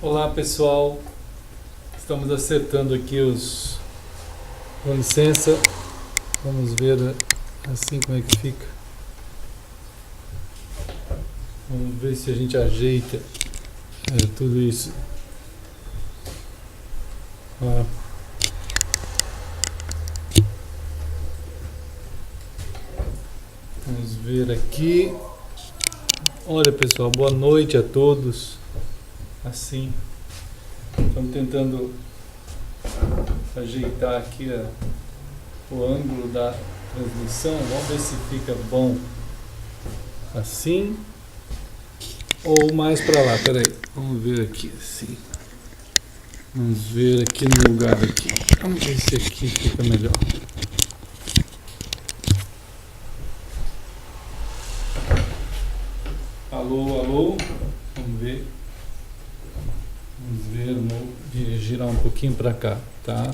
Olá pessoal, estamos acertando aqui os. Com licença, vamos ver assim como é que fica. Vamos ver se a gente ajeita tudo isso. Ó. Vamos ver aqui. Olha pessoal, boa noite a todos. Assim, estamos tentando ajeitar aqui o ângulo da transmissão. Vamos ver se fica bom assim ou mais para lá. Peraí, vamos ver aqui assim. Vamos ver aqui no lugar aqui. Vamos ver se aqui fica melhor. Alô, alô. Vamos ver. Vamos ver, vou girar um pouquinho para cá, tá?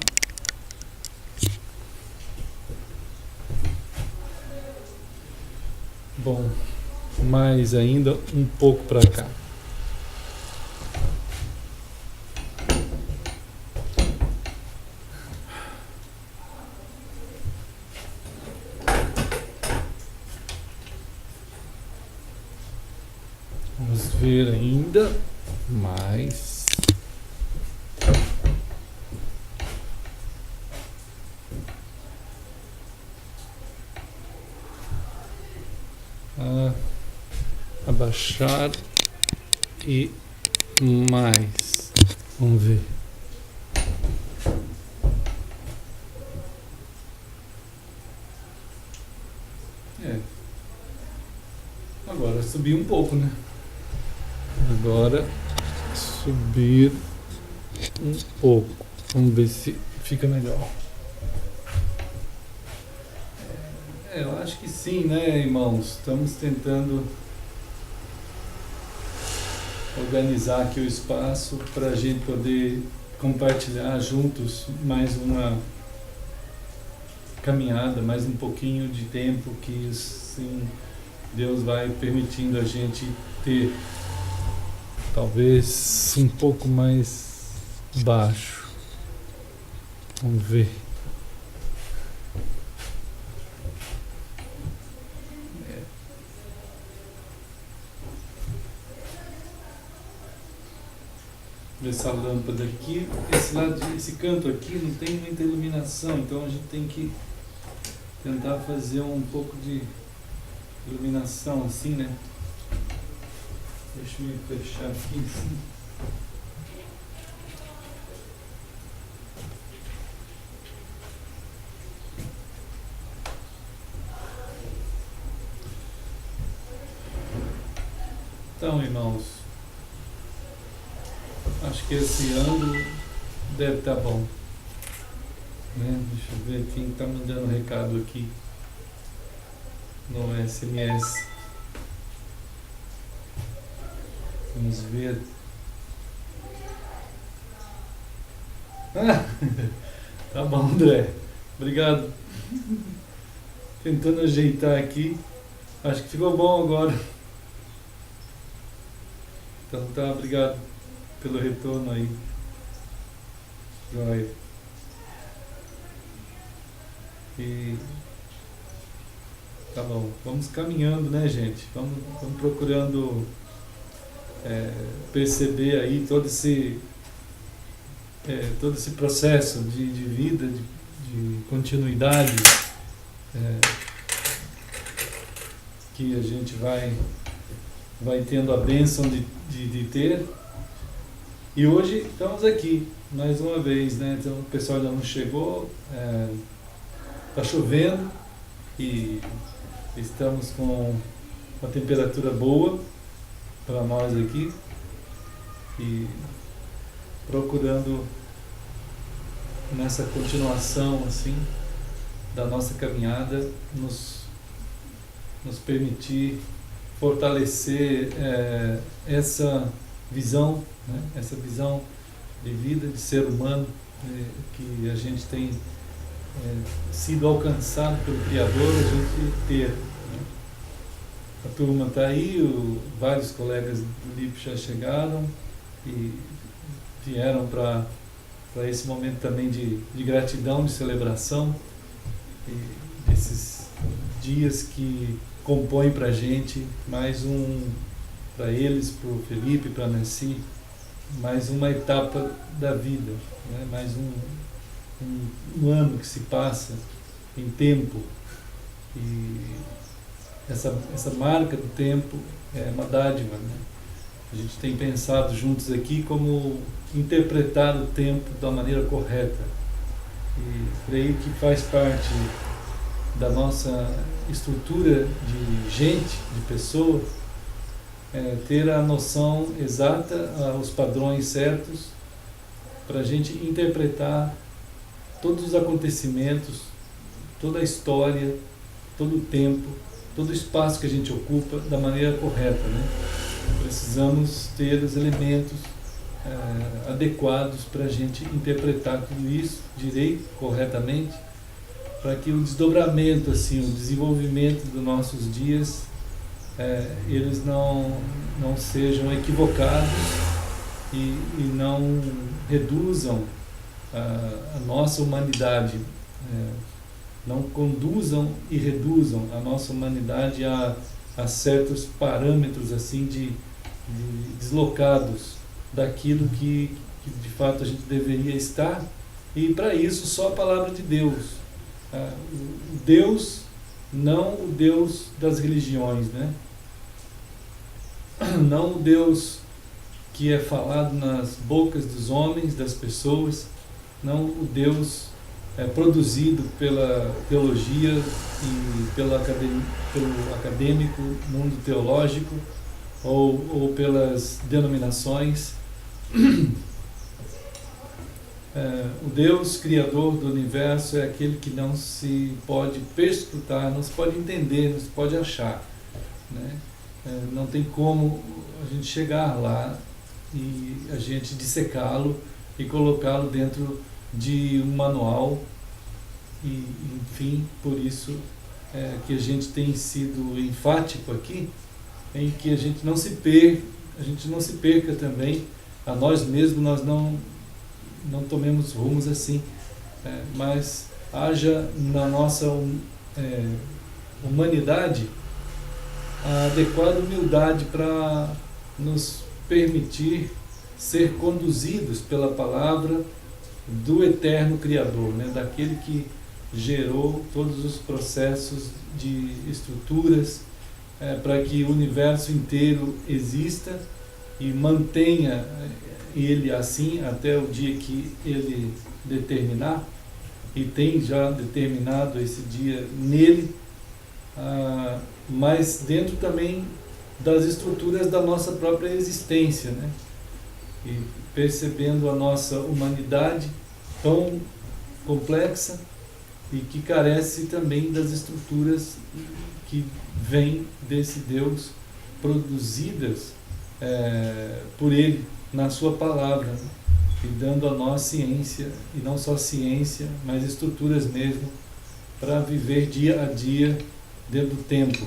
Bom, mais ainda um pouco para cá. Vamos ver ainda mais. Abaixar e mais. Vamos ver. Agora subir um pouco, né? Agora subir um pouco. Vamos ver se fica melhor. Eu acho que sim, né, irmãos? Estamos tentando organizar aqui o espaço para a gente poder compartilhar juntos mais uma caminhada, mais um pouquinho de tempo que sim, Deus vai permitindo a gente ter. Talvez um pouco mais baixo. Vamos ver. Essa lâmpada aqui, esse canto aqui não tem muita iluminação, então a gente tem que tentar fazer um pouco de iluminação assim, né? Deixa eu me fechar aqui assim. Então, irmãos, acho que esse ângulo deve estar bom, né? Deixa eu ver quem está mandando recado aqui no SMS. Vamos ver. Tá bom, André. Obrigado. Tentando ajeitar aqui. Acho que ficou bom agora. Então tá, obrigado pelo retorno aí. Joia. E tá bom. Vamos caminhando, né, gente? Vamos procurando perceber aí todo esse processo de vida, de continuidade que a gente vai tendo a bênção de ter. E hoje estamos aqui, mais uma vez, né? Então o pessoal ainda não chegou, está chovendo e estamos com uma temperatura boa para nós aqui e procurando nessa continuação assim da nossa caminhada nos permitir fortalecer essa visão, né? Essa visão de vida, de ser humano, que a gente tem sido alcançado pelo Criador, a gente ter, né? A turma está aí, vários colegas do LIP já chegaram e vieram para esse momento também de gratidão, de celebração, e esses dias que compõem para a gente mais para eles, para o Felipe, para a Nancy, mais uma etapa da vida, né? Mais um ano que se passa em tempo, e essa marca do tempo é uma dádiva, né? A gente tem pensado juntos aqui como interpretar o tempo da maneira correta, e creio que faz parte da nossa estrutura de gente, de pessoa, ter a noção exata, os padrões certos, para a gente interpretar todos os acontecimentos, toda a história, todo o tempo, todo o espaço que a gente ocupa da maneira correta, né? Precisamos ter os elementos adequados para a gente interpretar tudo isso direito, corretamente, para que o desdobramento, assim, o desenvolvimento dos nossos dias, eles não sejam equivocados e não reduzam a nossa humanidade, não conduzam e reduzam a nossa humanidade a certos parâmetros assim de deslocados daquilo que de fato a gente deveria estar. E para isso só a palavra de Deus, o Deus, não o Deus das religiões, né? Não o Deus que é falado nas bocas dos homens, das pessoas, não o Deus produzido pela teologia e pelo acadêmico mundo teológico, ou pelas denominações. O Deus Criador do universo é aquele que não se pode perscrutar, não se pode entender, não se pode achar, né? Não tem como a gente chegar lá e a gente dissecá-lo e colocá-lo dentro de um manual, e enfim, por isso que a gente tem sido enfático aqui, em que a gente não se perca também a nós mesmos, nós não tomemos rumos assim, mas haja na nossa humanidade a adequada humildade para nos permitir ser conduzidos pela palavra do eterno Criador, né? Daquele que gerou todos os processos de estruturas para que o universo inteiro exista e mantenha ele assim até o dia que ele determinar, e tem já determinado esse dia nele, mas dentro também das estruturas da nossa própria existência, né? E percebendo a nossa humanidade tão complexa e que carece também das estruturas que vêm desse Deus, produzidas por Ele na sua palavra, né? E dando a nós ciência, e não só ciência, mas estruturas mesmo, para viver dia a dia dentro do tempo.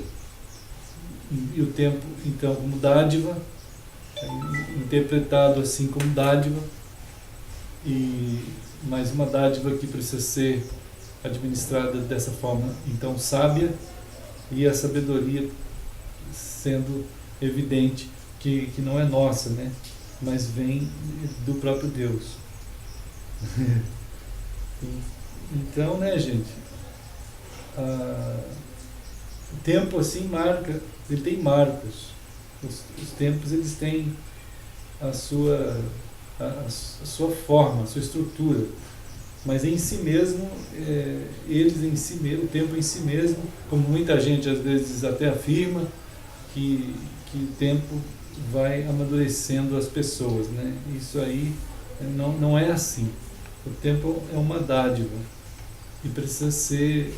E o tempo, então, como dádiva, interpretado assim como dádiva, e mais uma dádiva que precisa ser administrada dessa forma, então, sábia, e a sabedoria sendo evidente que não é nossa, né? Mas vem do próprio Deus. Então, né, gente, o tempo assim marca, ele tem marcos. Os tempos, eles têm a sua forma, a sua estrutura, mas em si mesmo, eles em si mesmo, o tempo em si mesmo, como muita gente às vezes até afirma, que o tempo vai amadurecendo as pessoas, né? Isso aí não é assim. O tempo é uma dádiva e precisa ser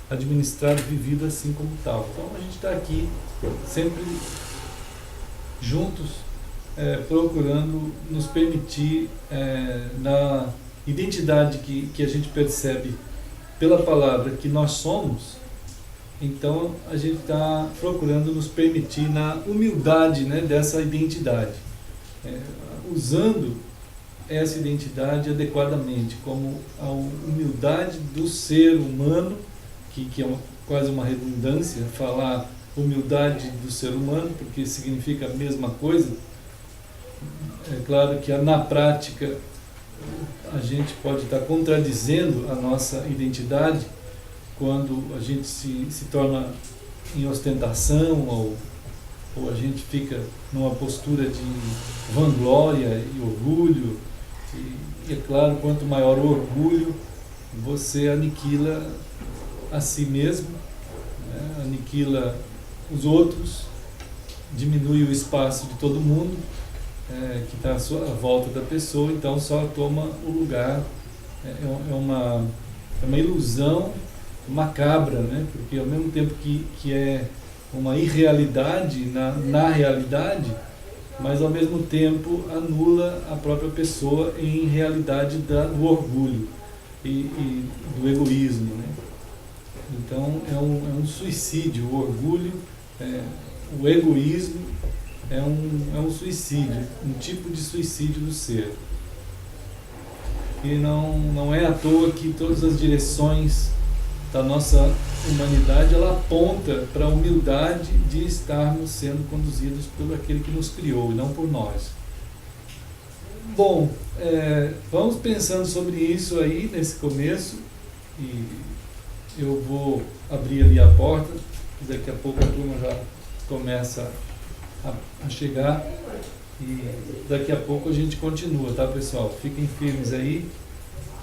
administrado, vivido assim como tal. Então a gente está aqui sempre juntos, procurando nos permitir, na identidade que a gente percebe pela palavra que nós somos. Então a gente está procurando nos permitir na humildade, né, dessa identidade. usando essa identidade adequadamente, como a humildade do ser humano, que é quase uma redundância falar humildade do ser humano, porque significa a mesma coisa. É claro que na prática a gente pode estar contradizendo a nossa identidade quando a gente se torna em ostentação ou a gente fica numa postura de vanglória e orgulho. E é claro, quanto maior o orgulho, você aniquila a si mesmo, né? Aniquila os outros, diminui o espaço de todo mundo que está à volta da pessoa, então só toma o lugar. É uma ilusão macabra, né? Porque ao mesmo tempo que é uma irrealidade na realidade, mas ao mesmo tempo anula a própria pessoa em realidade do orgulho e do egoísmo, né? Então é um suicídio. O orgulho, o egoísmo é um suicídio, um tipo de suicídio do ser. E não é à toa que todas as direções da nossa humanidade, ela aponta para a humildade de estarmos sendo conduzidos por aquele que nos criou e não por nós. Bom, vamos pensando sobre isso aí nesse começo, e eu vou abrir ali a porta, daqui a pouco a turma já começa a chegar, e daqui a pouco a gente continua, tá, pessoal? Fiquem firmes aí,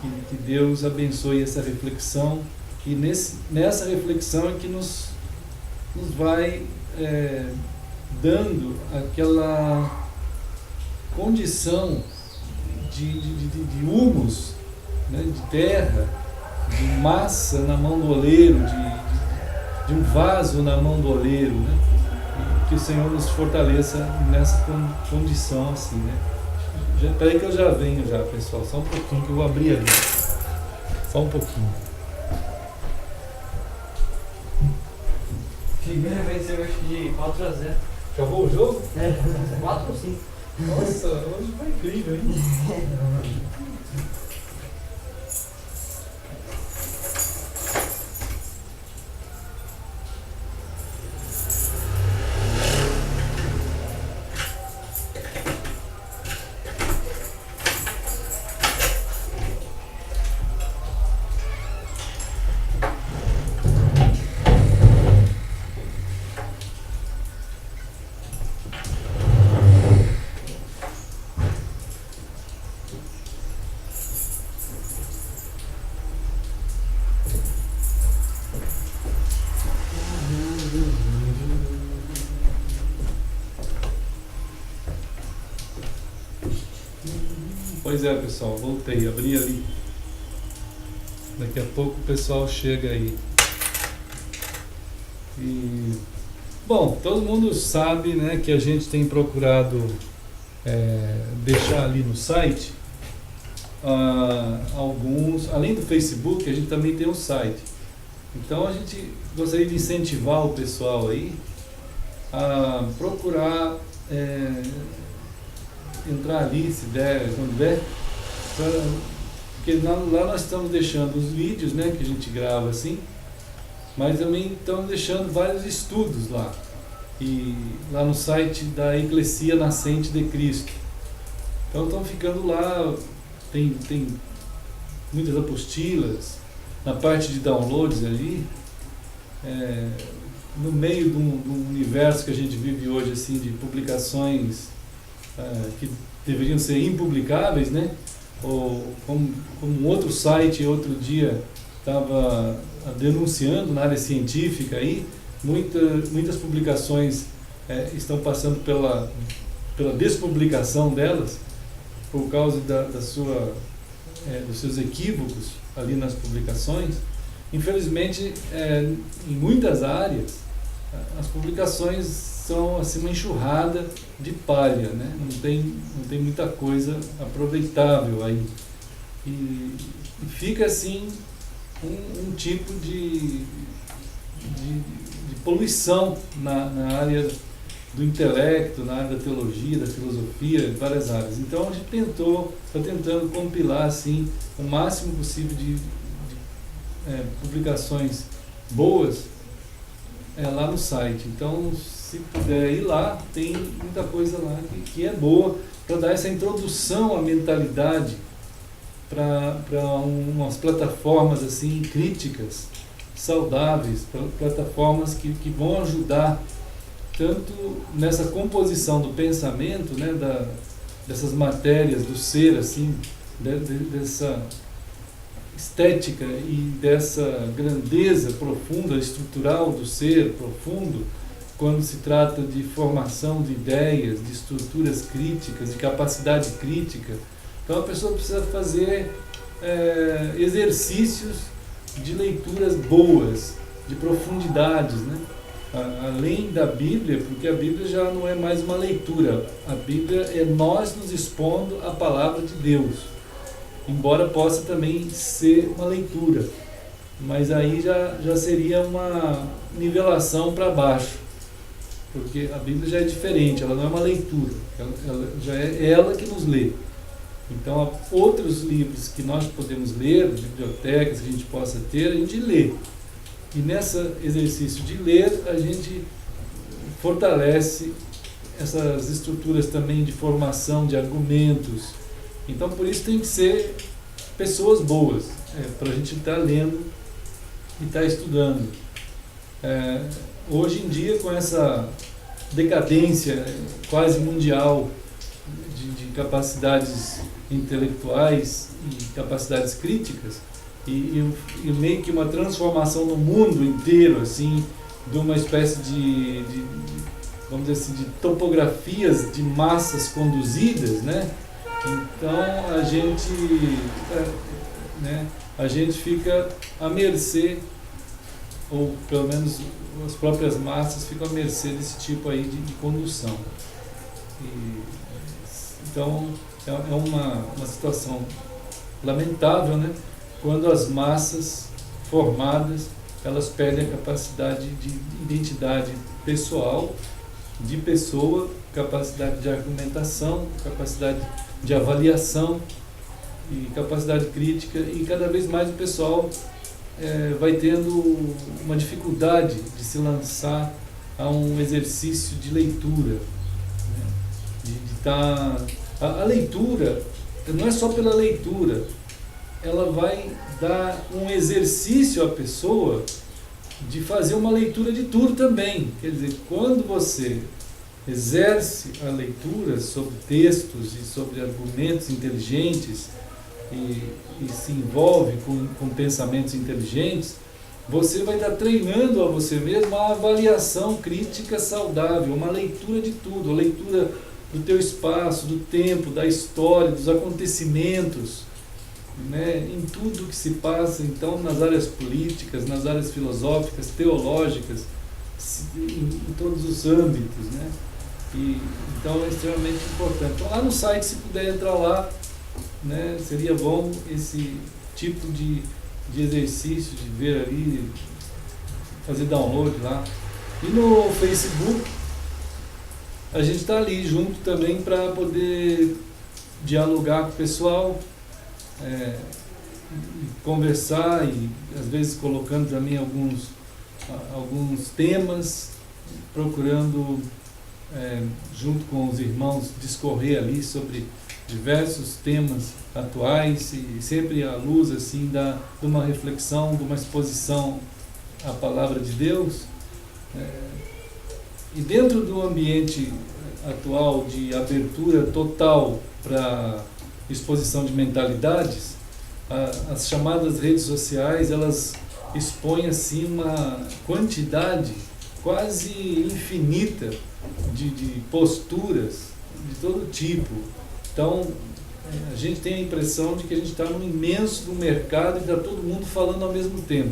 que Deus abençoe essa reflexão. E nessa reflexão é que nos vai dando aquela condição de humus, né, de terra, de massa na mão do oleiro, de um vaso na mão do oleiro, né? E que o Senhor nos fortaleça nessa condição assim, né? Peraí que eu já venho já, pessoal, só um pouquinho que eu vou abrir ali, só um pouquinho. Primeira vez eu acho que de 4-0. Acabou o jogo? 4 ou 5. Nossa, hoje foi incrível, hein? Pois é, pessoal, voltei, abri ali. Daqui a pouco o pessoal chega aí. E, bom, todo mundo sabe, né, que a gente tem procurado deixar ali no site alguns, além do Facebook, a gente também tem um site. Então a gente gostaria de incentivar o pessoal aí a procurar entrar ali, se der, quando der, porque lá nós estamos deixando os vídeos, né, que a gente grava assim, mas também estamos deixando vários estudos lá, e lá no site da Eclesia Nascente de Cristo. Então estão ficando lá, tem muitas apostilas, na parte de downloads ali, no meio de um universo que a gente vive hoje, assim, de publicações que deveriam ser impublicáveis, né? Ou como um outro site outro dia estava denunciando na área científica aí, muitas publicações estão passando pela despublicação delas por causa dos seus equívocos ali nas publicações. Infelizmente, em muitas áreas, as publicações são assim uma enxurrada de palha, né? Não tem muita coisa aproveitável aí. E fica assim um tipo de poluição na área do intelecto, na área da teologia, da filosofia, de várias áreas. Então a gente está tentando compilar assim, o máximo possível de publicações boas lá no site. Então, se puder ir lá, tem muita coisa lá que é boa para dar essa introdução à mentalidade para umas plataformas assim críticas, saudáveis, plataformas que vão ajudar tanto nessa composição do pensamento, né, dessas matérias do ser, assim, dessa estética e dessa grandeza profunda, estrutural do ser profundo, quando se trata de formação de ideias, de estruturas críticas, de capacidade crítica. Então a pessoa precisa fazer exercícios de leituras boas, de profundidades, né? Além da Bíblia, porque a Bíblia já não é mais uma leitura, a Bíblia é nós nos expondo à palavra de Deus, embora possa também ser uma leitura, mas aí já seria uma nivelação para baixo, porque a Bíblia já é diferente, ela não é uma leitura, ela já é ela que nos lê. Então, há outros livros que nós podemos ler, bibliotecas que a gente possa ter, a gente lê. E nesse exercício de ler, a gente fortalece essas estruturas também de formação de argumentos. Então, por isso tem que ser pessoas boas, para a gente estar lendo e estar estudando. Hoje em dia, com essa decadência quase mundial de capacidades intelectuais e capacidades críticas, e meio que uma transformação no mundo inteiro, assim, de uma espécie de vamos dizer assim, de topografias de massas conduzidas, né? Então a gente fica à mercê, ou pelo menos as próprias massas ficam à mercê desse tipo aí de condução. Então é uma situação lamentável, né? Quando as massas formadas, elas perdem a capacidade de identidade pessoal, de pessoa, capacidade de argumentação, capacidade de avaliação e capacidade crítica, e cada vez mais o pessoal vai tendo uma dificuldade de se lançar a um exercício de leitura, né? A leitura não é só pela leitura, ela vai dar um exercício à pessoa de fazer uma leitura de tudo também. Quer dizer, quando você exerce a leitura sobre textos e sobre argumentos inteligentes e se envolve com pensamentos inteligentes, você vai estar treinando a você mesmo a avaliação crítica saudável, uma leitura de tudo, a leitura do teu espaço, do tempo, da história, dos acontecimentos, né, em tudo que se passa, então, nas áreas políticas, nas áreas filosóficas, teológicas, em todos os âmbitos, né? Então é extremamente importante. Então, lá no site, se puder entrar lá, né, seria bom esse tipo de exercício, de ver ali, fazer download lá. E no Facebook, a gente está ali junto também para poder dialogar com o pessoal, conversar e às vezes colocando também alguns temas, procurando junto com os irmãos discorrer ali sobre diversos temas atuais e sempre à luz assim de uma reflexão, de uma exposição à palavra de Deus. E dentro do ambiente atual de abertura total para exposição de mentalidades, as chamadas redes sociais, elas expõem assim uma quantidade quase infinita de posturas de todo tipo. Então, a gente tem a impressão de que a gente está num imenso mercado e está todo mundo falando ao mesmo tempo.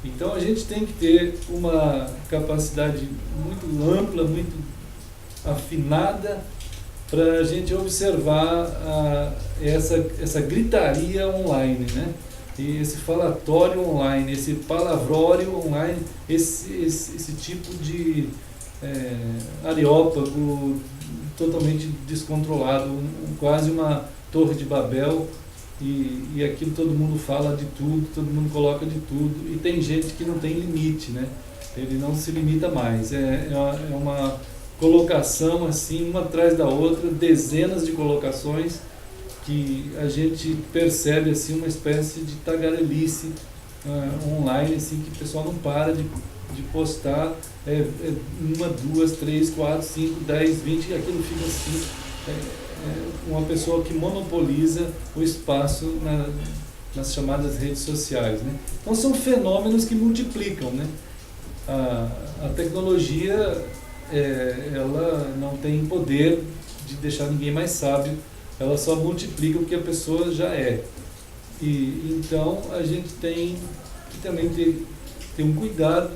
Então, a gente tem que ter uma capacidade muito ampla, muito afinada, para a gente observar essa gritaria online, né? E esse falatório online, esse palavrório online, esse tipo de areópago, totalmente descontrolado, quase uma torre de Babel, e aquilo todo mundo fala de tudo, todo mundo coloca de tudo, e tem gente que não tem limite, né? Ele não se limita mais, é uma colocação assim, uma atrás da outra, dezenas de colocações, que a gente percebe assim uma espécie de tagarelice online, assim, que o pessoal não para de postar uma, duas, três, quatro, 5, 10, 20, e aquilo fica assim, uma pessoa que monopoliza o espaço nas chamadas redes sociais, né? Então são fenômenos que multiplicam, né? A tecnologia ela não tem poder de deixar ninguém mais sábio, ela só multiplica o que a pessoa já é. E então a gente tem que também ter um cuidado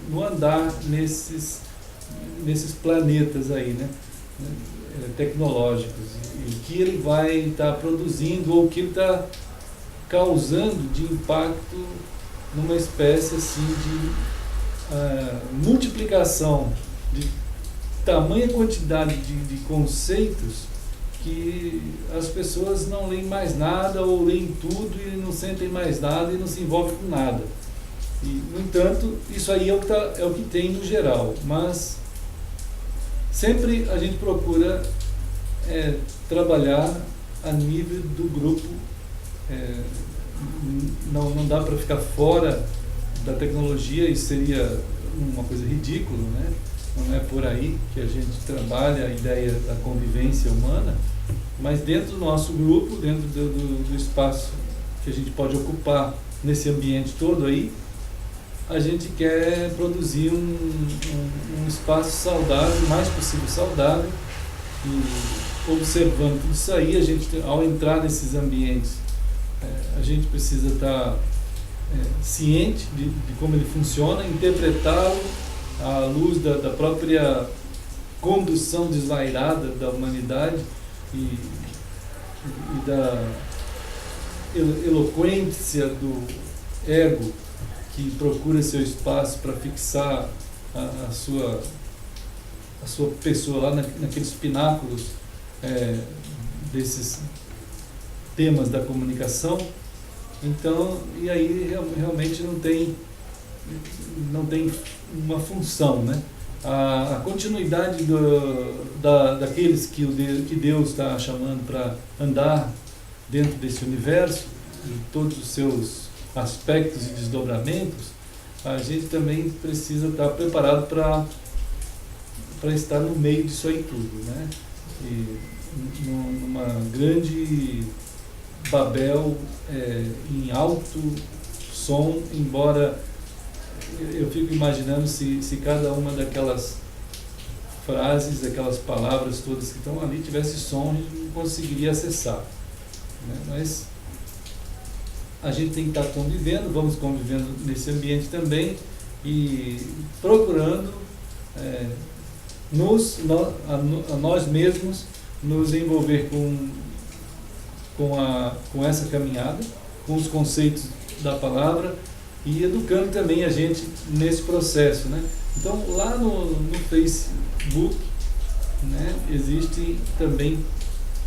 no andar nesses planetas aí, né? Tecnológicos, e o que ele vai estar produzindo ou o que ele está causando de impacto numa espécie assim de multiplicação de tamanha quantidade de conceitos, que as pessoas não leem mais nada ou leem tudo e não sentem mais nada e não se envolvem com nada. E, no entanto, isso aí é o que tem no geral, mas sempre a gente procura trabalhar a nível do grupo. Não dá para ficar fora da tecnologia, isso seria uma coisa ridícula, né? Não é por aí que a gente trabalha a ideia da convivência humana, mas dentro do nosso grupo, dentro do espaço que a gente pode ocupar nesse ambiente todo aí, a gente quer produzir um espaço saudável, o mais possível saudável, e observando tudo isso aí, a gente, ao entrar nesses ambientes, a gente precisa estar ciente de como ele funciona, interpretá-lo à luz da própria condução desvairada da humanidade e da eloquência do ego, que procura seu espaço para fixar a sua pessoa lá naqueles pináculos desses temas da comunicação. Então, e aí realmente não tem uma função, né? A continuidade daqueles que Deus está chamando para andar dentro desse universo, em todos os seus aspectos e desdobramentos, a gente também precisa estar preparado para estar no meio disso aí tudo, né? E numa grande Babel em alto som, embora eu fico imaginando se cada uma daquelas frases, aquelas palavras todas que estão ali tivesse som, a gente não conseguiria acessar, né? Mas a gente tem que estar convivendo, vamos convivendo nesse ambiente também e procurando a nós mesmos nos envolver com essa caminhada, com os conceitos da palavra e educando também a gente nesse processo, né? Então lá no Facebook, né, existem também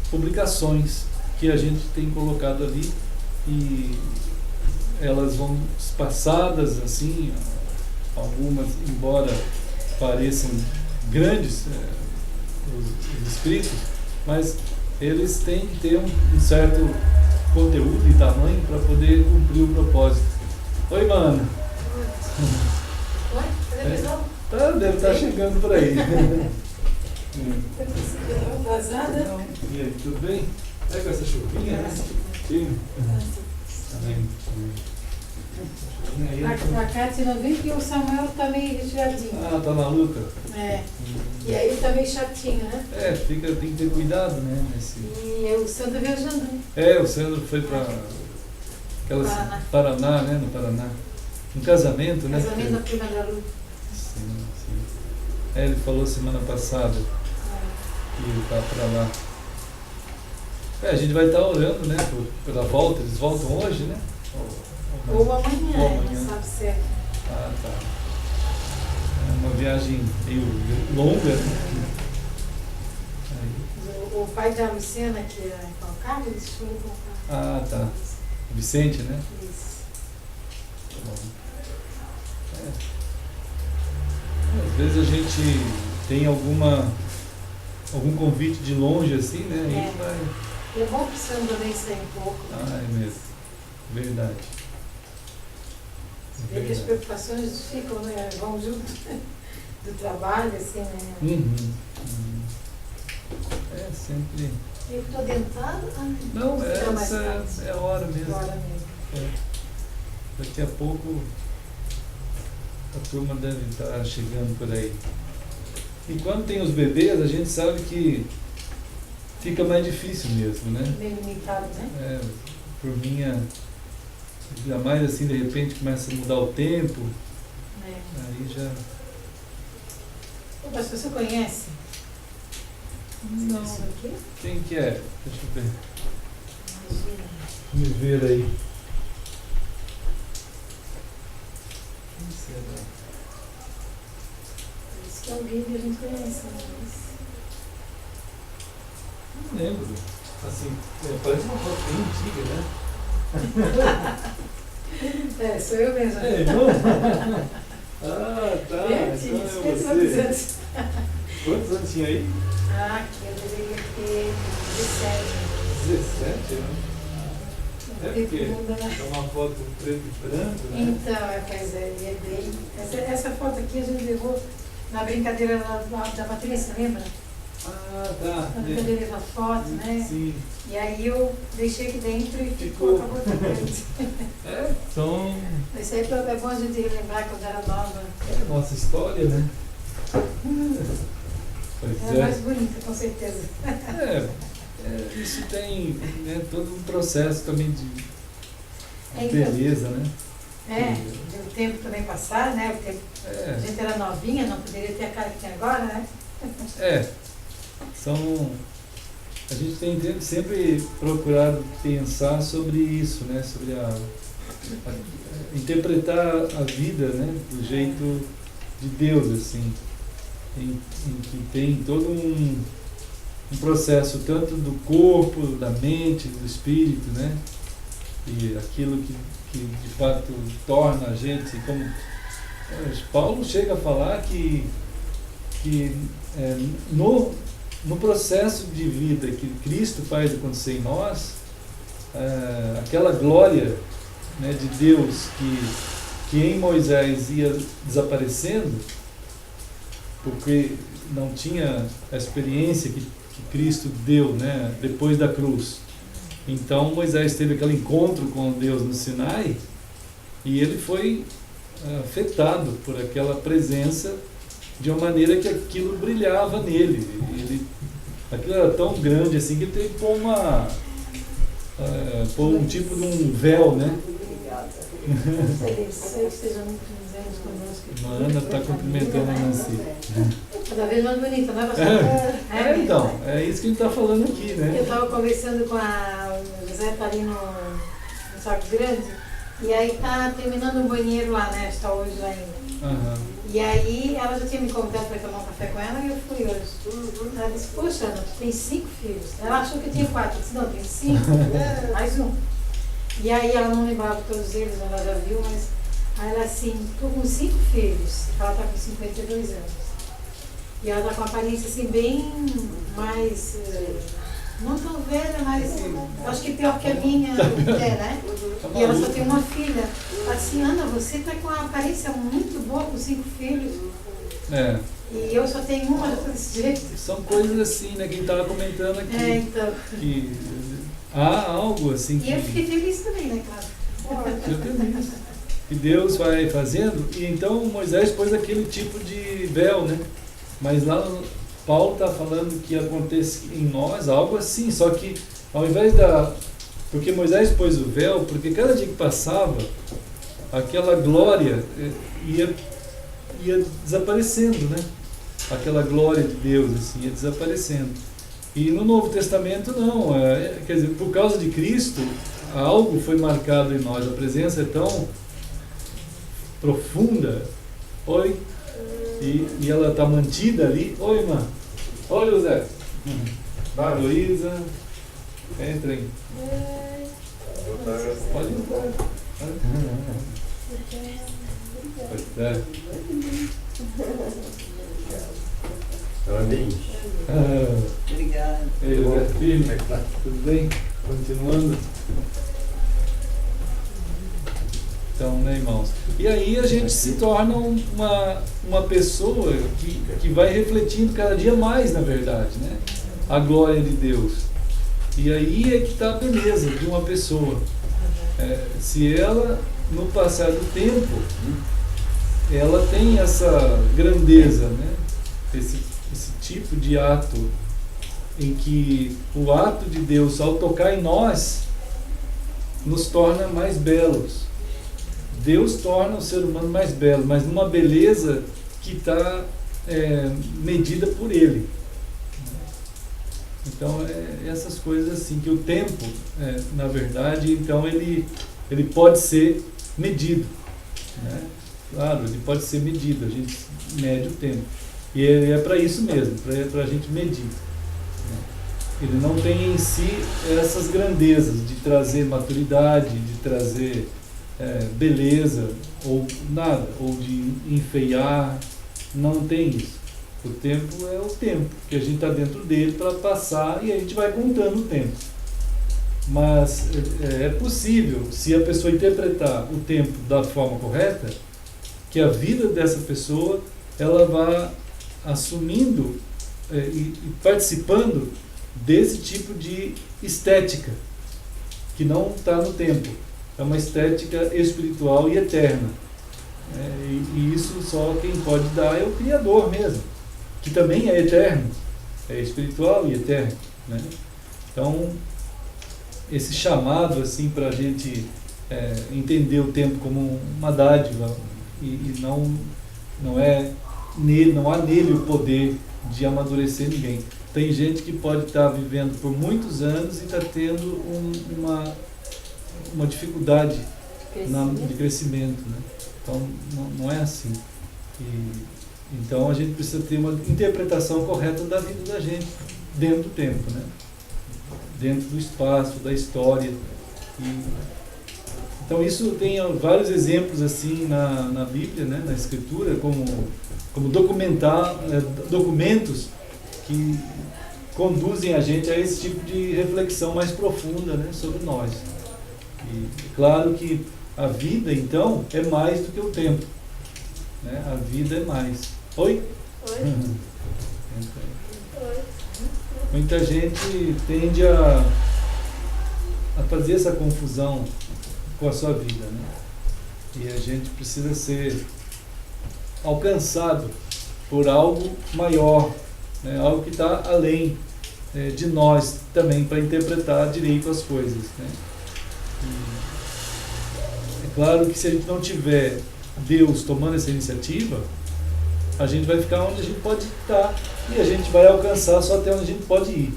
publicações que a gente tem colocado ali, e elas vão passadas assim, algumas, embora pareçam grandes os escritos, mas eles têm que ter um certo conteúdo e tamanho para poder cumprir o propósito. Oi, mano. Oi? Deve estar chegando por aí. Vazada? E aí, tudo bem? Pega essa chuvinha, né? Sim. A Cátia não vem, porque o Samuel tá meio retiradinho. Ah, tá na luta? E aí ele tá meio chatinho, né? Tem que ter cuidado, né? E o Sandro viajando, né? O Sandro foi para Paraná, né? No Paraná. Um casamento, né? Casamento da prima da Lu. Sim. Ele falou semana passada que tá para lá. A gente vai estar orando, né? Pela volta, eles voltam hoje, né? Ou amanhã, não sabe certo. Ah, tá. uma viagem meio longa. Aí. O pai da Luciana, que é com o carro, eles foram comprar. Ah, tá. Vicente, né? Isso. Tá bom. Às vezes a gente tem algum convite de longe assim, né? Aí vai. É bom precisando também sair um pouco. Ah, é mesmo. Verdade. Você vê que as preocupações ficam, né? Vão junto do trabalho, assim, né? É sempre. Eu estou dentada? Não, essa é a hora mesmo. Hora mesmo. É. Daqui a pouco a turma deve estar chegando por aí. E quando tem os bebês, a gente sabe que fica mais difícil mesmo, né? Meio limitado, né? É, por minha. Ainda mais assim, de repente começa a mudar o tempo, aí já. Ô, pastor, você conhece? Não. Isso aqui? Quem que é? Deixa eu ver. Imagina. Me ver aí. Quem será? Isso que é alguém que a gente conhece, Não lembro. Assim, parece uma foto bem antiga, né? É, sou eu mesma. É, não? Ah, tá. É, Então é tinha você. Quantos anos tinha aí? Ah, aqui eu deveria ter 17, né? É porque né? é uma foto preto e branco, né? Então, pois é, e é bem. Essa foto aqui a gente levou na brincadeira da Patrícia, lembra? Ah, tá. Na brincadeira da foto, né? Sim. E aí eu deixei aqui dentro e ficou, acabou ficando. É, são. Isso aí é bom a gente relembrar quando era nova. É nossa história, né? Pois Era mais bonita, com certeza. Isso tem, né, todo um processo também de Então, beleza, né? o tempo também passar, né? O tempo, a gente era novinha, não poderia ter a cara que tem agora, né? A gente tem sempre procurado pensar sobre isso, né? Sobre interpretar a vida, né? Do jeito de Deus, assim, em que tem todo um processo tanto do corpo, da mente, do espírito, né? E aquilo que de fato torna a gente, como Paulo chega a falar que no processo de vida que Cristo faz acontecer em nós, aquela glória, né, de Deus que em Moisés ia desaparecendo, porque não tinha a experiência que Cristo deu, né, depois da cruz. Então Moisés teve aquele encontro com Deus no Sinai e ele foi afetado por aquela presença de uma maneira que aquilo brilhava nele. Aquilo era tão grande assim que ele teve que pôr um tipo de um véu, né? A Ana está cumprimentando a Nancy. Cada vez mais bonita, não é, pastor? Então, é isso que a gente está falando aqui, né? Eu estava conversando com o José, está ali no Saco Grande, e aí está terminando o banheiro lá, né? Está hoje ainda. E aí ela já tinha me convidado para tomar um café com ela e eu fui hoje. Ela disse, poxa, Ana, tu tem 5 filhos. Ela achou que eu tinha 4. Eu disse, não, eu tenho 5, mais um. E aí ela não lembrava todos eles, ela já viu, mas aí ela assim, tô com 5 filhos. Ela está com 52 anos. E ela está com uma aparência assim bem mais, não tão velha, mas acho que pior que a minha, né? E ela só tem uma filha. Ela disse, Ana, você está com uma aparência muito boa com 5 filhos. E eu só tenho uma, já estou desse jeito. São coisas assim, né, que a gente estava comentando aqui. Então. Que há algo assim que... E eu fiquei feliz também, né, claro? Eu feliz. Que Deus vai fazendo, e então Moisés pôs aquele tipo de véu, né? Mas lá Paulo está falando que acontece em nós algo assim, só que ao invés porque Moisés pôs o véu, porque cada dia que passava, aquela glória ia desaparecendo, né? Aquela glória de Deus, assim, ia desaparecendo. E no Novo Testamento não, quer dizer, por causa de Cristo, algo foi marcado em nós, a presença é tão profunda, E ela está mantida ali. Oi, irmã. Oi, José. Vai, Luísa. Entrem. Pode entrar. Parabéns. Obrigado. Ei, José Filho. Tudo bem? Continuando. Então, né, irmãos? E aí a gente se torna uma pessoa que vai refletindo cada dia mais, na verdade, né? A glória de Deus. E aí é que está a beleza de uma pessoa. Se ela, no passar do tempo, ela tem essa grandeza, né? Esse tipo de ato em que o ato de Deus, ao tocar em nós, nos torna mais belos. Deus torna o ser humano mais belo, mas numa beleza que está medida por Ele. Então, essas coisas assim, que o tempo, na verdade, então ele pode ser medido. Né? Claro, ele pode ser medido, a gente mede o tempo. E ele é para isso mesmo, para a gente medir. Né? Ele não tem em si essas grandezas de trazer maturidade, de trazer beleza, ou nada, ou de enfeiar, não tem isso. O tempo é o tempo, que a gente está dentro dele para passar e a gente vai contando o tempo. Mas é possível, se a pessoa interpretar o tempo da forma correta, que a vida dessa pessoa, ela vá assumindo e participando desse tipo de estética, que não está no tempo. É uma estética espiritual e eterna. E isso só quem pode dar é o Criador mesmo, que também é eterno, é espiritual e eterno. Né? Então, esse chamado assim, para a gente entender o tempo como uma dádiva, e não há nele o poder de amadurecer ninguém. Tem gente que pode estar vivendo por muitos anos e está tendo uma dificuldade de crescimento. Né? Então, não é assim. Então, a gente precisa ter uma interpretação correta da vida da gente, dentro do tempo, né? Dentro do espaço, da história. Então, isso tem vários exemplos assim na Bíblia, né? Na Escritura, como documentos que conduzem a gente a esse tipo de reflexão mais profunda, né? Sobre nós. E claro que a vida, então, é mais do que o tempo. Né? A vida é mais. Oi? Oi. Muita gente tende a fazer essa confusão com a sua vida. Né? E a gente precisa ser alcançado por algo maior, né? Algo que está além de nós também, para interpretar direito as coisas. Né? É claro que se a gente não tiver Deus tomando essa iniciativa, a gente vai ficar onde a gente pode estar e a gente vai alcançar só até onde a gente pode ir.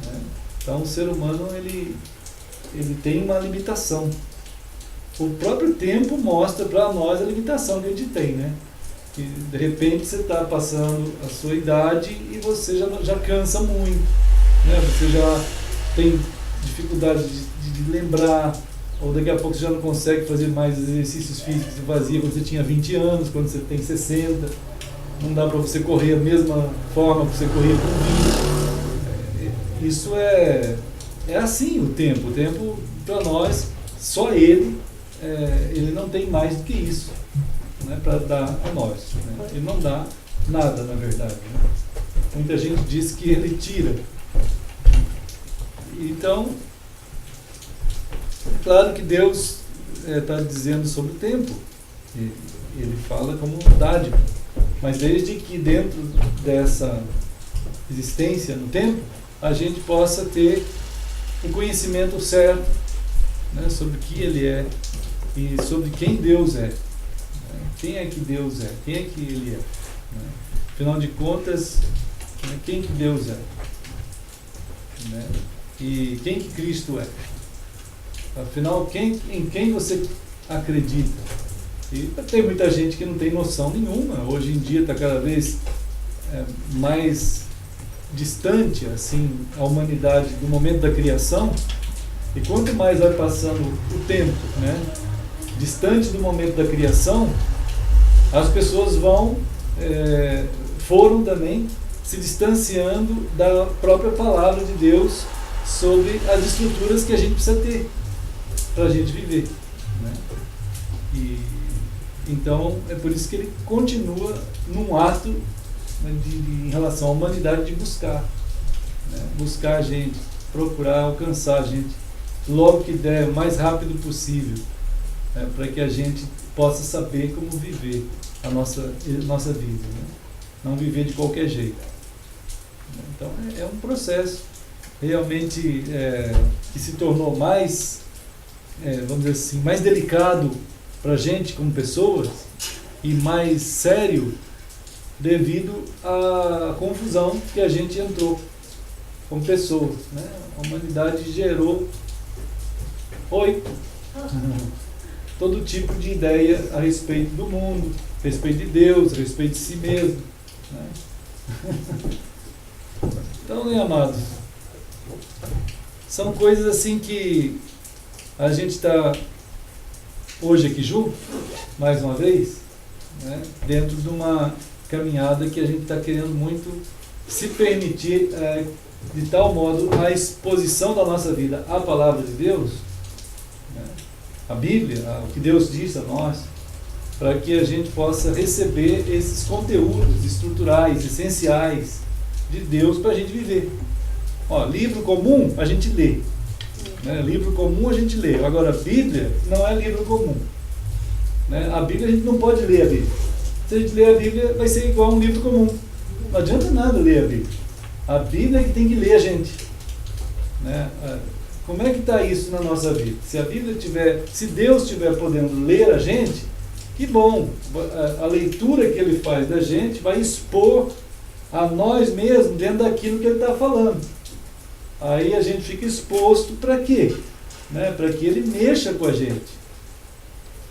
Né? Então o ser humano ele tem uma limitação. O próprio tempo mostra para nós a limitação que a gente tem, né? Que de repente você está passando a sua idade e você já cansa muito, né? Você já tem dificuldade de lembrar, ou daqui a pouco você já não consegue fazer mais exercícios físicos que você fazia quando você tinha 20 anos, quando você tem 60. Não dá para você correr da mesma forma que você corria com 20. Isso é assim o tempo. O tempo, para nós, só ele não tem mais do que isso, né, para dar a nós. Né? Ele não dá nada, na verdade. Né? Muita gente diz que ele tira. Então, é claro que Deus está dizendo sobre o tempo. Ele fala como dádiva. Mas desde que dentro dessa existência no tempo, a gente possa ter um conhecimento certo, né, sobre o que Ele é e sobre quem Deus é. Né? Quem é que Deus é? Quem é que Ele é? Né? Afinal de contas, né, quem que Deus é? Né? E quem que Cristo é? Afinal, em quem você acredita? E tem muita gente que não tem noção nenhuma. Hoje em dia está cada vez mais distante assim, a humanidade do momento da criação. E quanto mais vai passando o tempo, né, distante do momento da criação, as pessoas foram também se distanciando da própria palavra de Deus sobre as estruturas que a gente precisa ter para a gente viver, né? E então é por isso que ele continua num ato, né, em relação à humanidade de buscar, né? Buscar a gente, procurar alcançar a gente logo que der, o mais rápido possível, né, para que a gente possa saber como viver a nossa vida, né? Não viver de qualquer jeito. Então é um processo realmente que se tornou mais, vamos dizer assim, mais delicado para a gente como pessoas e mais sério devido à confusão que a gente entrou como pessoas, né? A humanidade gerou todo tipo de ideia a respeito do mundo, a respeito de Deus, a respeito de si mesmo, né? Então, né, amados, são coisas assim que a gente está hoje aqui junto, mais uma vez, né, dentro de uma caminhada que a gente está querendo muito se permitir, de tal modo, a exposição da nossa vida à palavra de Deus, né, a Bíblia, o que Deus diz a nós, para que a gente possa receber esses conteúdos estruturais, essenciais de Deus para a gente viver. Livro comum a gente lê, né? Livro comum a gente lê. Agora, a Bíblia não é livro comum, né? A Bíblia a gente não pode ler a Bíblia. Se a gente ler a Bíblia, vai ser igual a um livro comum. Não adianta nada ler a Bíblia. A Bíblia é que tem que ler a gente, né? Como é que está isso na nossa vida? Se a Bíblia se Deus estiver podendo ler a gente, que bom. A leitura que Ele faz da gente vai expor a nós mesmos dentro daquilo que Ele está falando. Aí a gente fica exposto para quê? Né? Para que Ele mexa com a gente,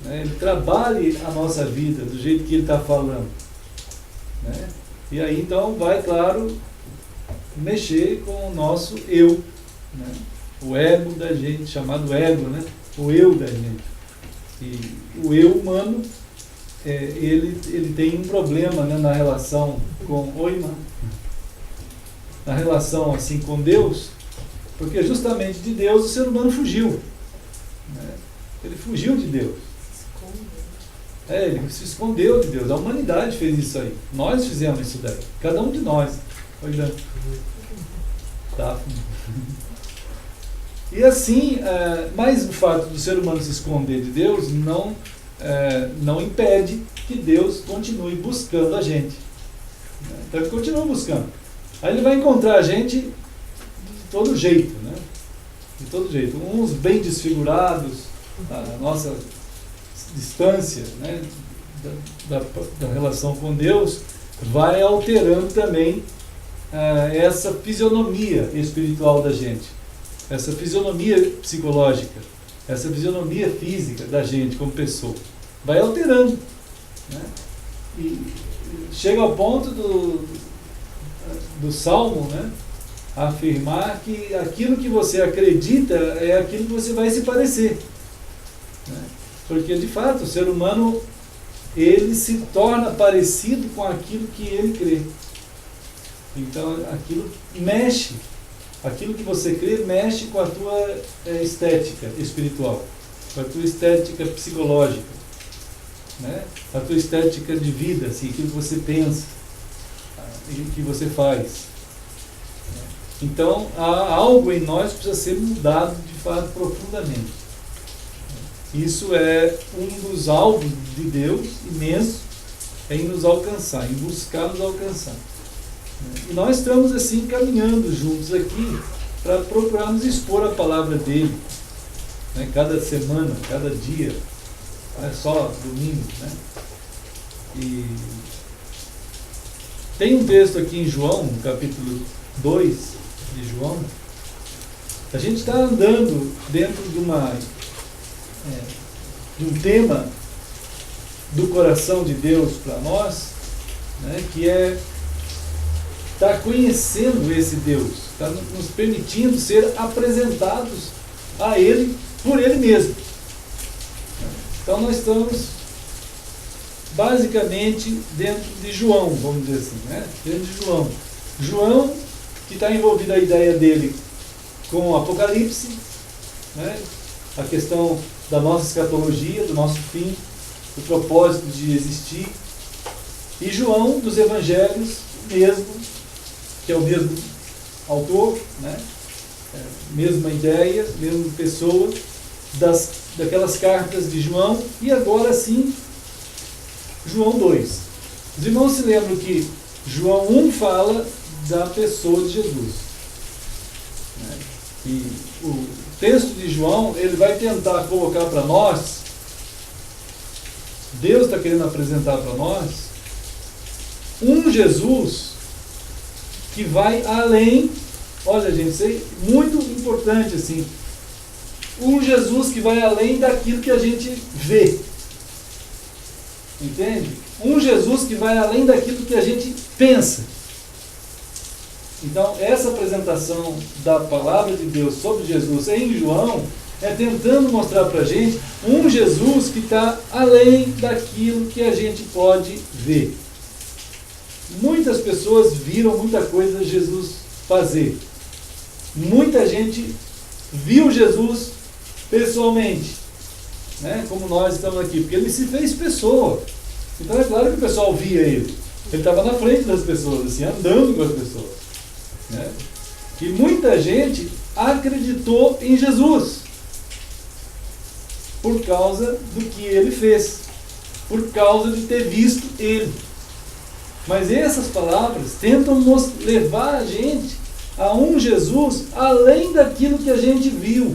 né? Ele trabalhe a nossa vida do jeito que Ele está falando, né? E aí então vai, claro, mexer com o nosso eu, né? O ego da gente, chamado ego, né? O eu da gente. E o eu humano, ele tem um problema, né, na relação com... Oi, mano. Na relação assim com Deus, porque justamente de Deus o ser humano fugiu, né? Ele fugiu de Deus. Ele se escondeu de Deus. A humanidade fez isso aí. Nós fizemos isso daí. Cada um de nós. Olha. Tá. E assim, mas o fato do ser humano se esconder de Deus não impede que Deus continue buscando a gente. Então ele continua buscando. Aí ele vai encontrar a gente de todo jeito, né? De todo jeito. Uns bem desfigurados, a nossa distância, né, da relação com Deus, vai alterando também essa fisionomia espiritual da gente, essa fisionomia psicológica, essa fisionomia física da gente como pessoa. Vai alterando, né? E chega ao ponto do Salmo, né, afirmar que aquilo que você acredita é aquilo que você vai se parecer, né? Porque de fato o ser humano, ele se torna parecido com aquilo que ele crê. Então aquilo mexe, aquilo que você crê mexe com a tua estética espiritual, com a tua estética psicológica, né? A tua estética de vida, assim, aquilo que você pensa e que você faz. Então há algo em nós que precisa ser mudado de fato profundamente. Isso é um dos alvos de Deus imenso, em nos alcançar, em buscar nos alcançar. E nós estamos assim caminhando juntos aqui para procurar nos expor a palavra dele, né? Cada semana, cada dia, não é só domingo, né? E tem um texto aqui em João, no capítulo 2 de João. A gente está andando dentro de um tema do coração de Deus para nós, né, que é estar conhecendo esse Deus, está nos permitindo ser apresentados a Ele por Ele mesmo. Então nós estamos basicamente dentro de João, vamos dizer assim, né? Dentro de João. João, que está envolvido a ideia dele com o Apocalipse, né? A questão da nossa escatologia, do nosso fim, do propósito de existir. E João dos Evangelhos mesmo, que é o mesmo autor, né? Mesma ideia, mesma pessoa, daquelas cartas de João, e agora sim, João 2. Os irmãos se lembram que João 1 fala da pessoa de Jesus. Né? E o texto de João, ele vai tentar colocar para nós, Deus está querendo apresentar para nós, um Jesus que vai além, olha gente, isso é muito importante assim, um Jesus que vai além daquilo que a gente vê. Entende? Um Jesus que vai além daquilo que a gente pensa. Então, essa apresentação da palavra de Deus sobre Jesus em João é tentando mostrar para a gente um Jesus que está além daquilo que a gente pode ver. Muitas pessoas viram muita coisa Jesus fazer. Muita gente viu Jesus pessoalmente, né? Como nós estamos aqui, porque ele se fez pessoa. Então é claro que o pessoal via ele. Ele estava na frente das pessoas, assim, andando com as pessoas, né? E muita gente acreditou em Jesus por causa do que ele fez, por causa de ter visto ele. Mas essas palavras tentam levar a gente a um Jesus além daquilo que a gente viu,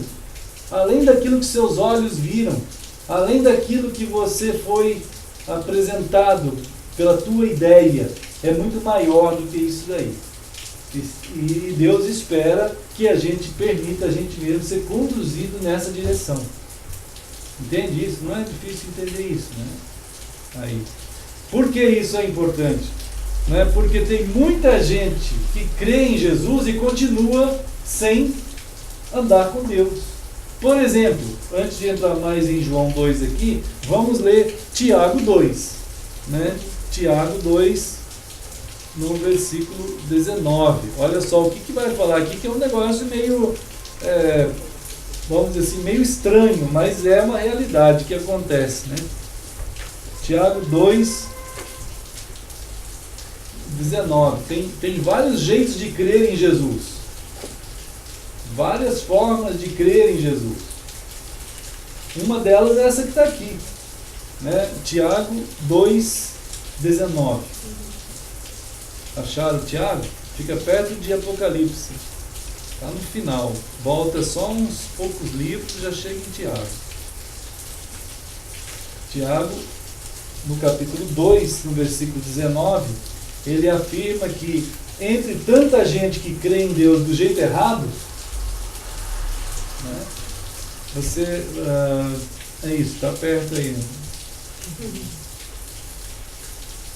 além daquilo que seus olhos viram, além daquilo que você foi apresentado pela tua ideia. É muito maior do que isso daí. E Deus espera que a gente permita a gente mesmo ser conduzido nessa direção. Entende isso? Não é difícil entender isso, né? Aí. Por que isso é importante? Não é porque tem muita gente que crê em Jesus e continua sem andar com Deus. Por exemplo, antes de entrar mais em João 2 aqui, vamos ler Tiago 2. Né? Tiago 2, no versículo 19. Olha só o que vai falar aqui, que é um negócio meio, vamos dizer assim, meio estranho, mas é uma realidade que acontece. Né? Tiago 2, 19. Tem vários jeitos de crer em Jesus. Várias formas de crer em Jesus. Uma delas é essa que está aqui. Né? Tiago 2, 19. Acharam Tiago? Fica perto de Apocalipse. Está no final. Volta só uns poucos livros e já chega em Tiago. Tiago, no capítulo 2, no versículo 19, ele afirma que entre tanta gente que crê em Deus do jeito errado, né, você... é isso, está perto aí. Né?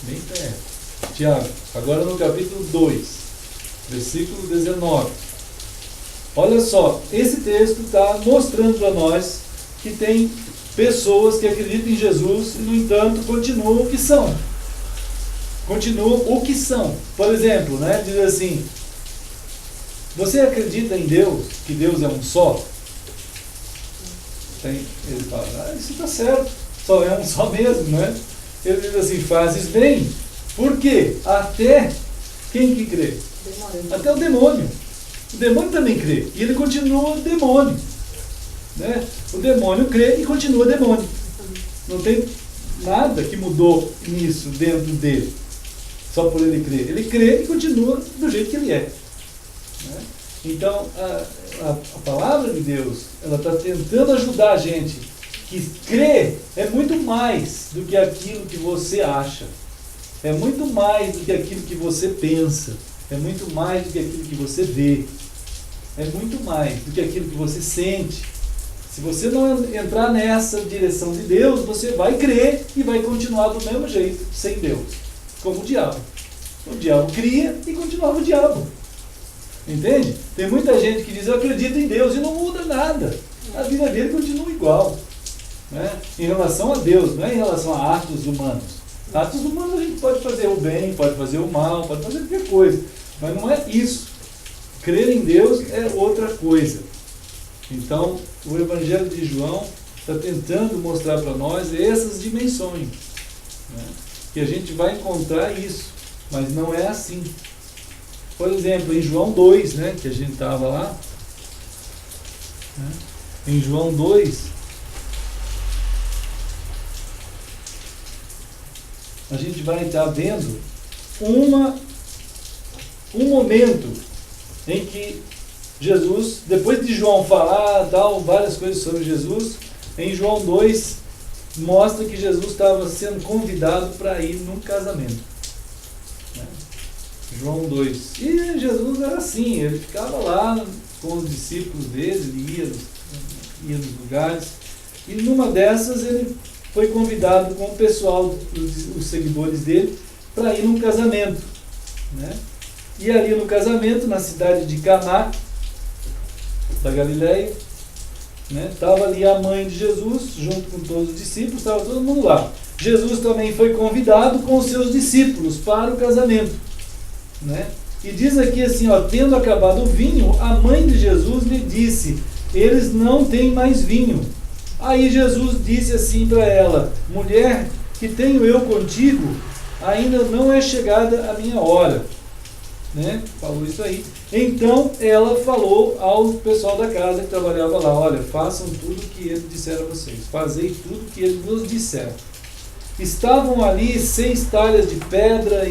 Bem perto. Tiago, agora no capítulo 2, versículo 19. Olha só, esse texto está mostrando para nós que tem pessoas que acreditam em Jesus e, no entanto, continuam o que são. Continuam o que são. Por exemplo, né, diz assim: você acredita em Deus, que Deus é um só? Ele fala, isso está certo, só é um só mesmo, né? Ele diz assim, fazes bem. Por quê? Até quem que crê? Demônio. Até o demônio. O demônio também crê. E ele continua demônio. Né? O demônio crê e continua demônio. Não tem nada que mudou nisso dentro dele. Só por ele crer. Ele crê e continua do jeito que ele é. Né? Então, a palavra de Deus, ela está tentando ajudar a gente que crer é muito mais do que aquilo que você acha. É muito mais do que aquilo que você pensa. É muito mais do que aquilo que você vê. É muito mais do que aquilo que você sente. Se você não entrar nessa direção de Deus, você vai crer e vai continuar do mesmo jeito, sem Deus, como o diabo. O diabo cria e continuava o diabo. Entende? Tem muita gente que diz, eu acredito em Deus, e não muda nada. A vida dele continua igual. Né? Em relação a Deus, não é em relação a atos humanos. Atos humanos a gente pode fazer o bem, pode fazer o mal, pode fazer qualquer coisa. Mas não é isso. Crer em Deus é outra coisa. Então, o Evangelho de João está tentando mostrar para nós essas dimensões. Né? Que a gente vai encontrar isso, mas não é assim. Por exemplo, em João 2, né, que a gente estava lá, né, em João 2, a gente vai estar vendo um momento em que Jesus, depois de João falar várias coisas sobre Jesus, em João 2 mostra que Jesus estava sendo convidado para ir num casamento. Né? João 2. E Jesus era assim, ele ficava lá com os discípulos dele, ele ia nos lugares, e numa dessas ele foi convidado com o pessoal, os seguidores dele, para ir num casamento. Né? E ali no casamento, na cidade de Caná, da Galileia, estava ali a mãe de Jesus, junto com todos os discípulos, estava todo mundo lá. Jesus também foi convidado com os seus discípulos para o casamento. Né? E diz aqui assim, ó, tendo acabado o vinho, a mãe de Jesus lhe disse, eles não têm mais vinho. Aí Jesus disse assim para ela, mulher, que tenho eu contigo, ainda não é chegada a minha hora. Né? Falou isso aí. Então ela falou ao pessoal da casa que trabalhava lá, olha, façam tudo o que ele disser a vocês, fazei tudo o que ele nos disser. Estavam ali 6 talhas de pedra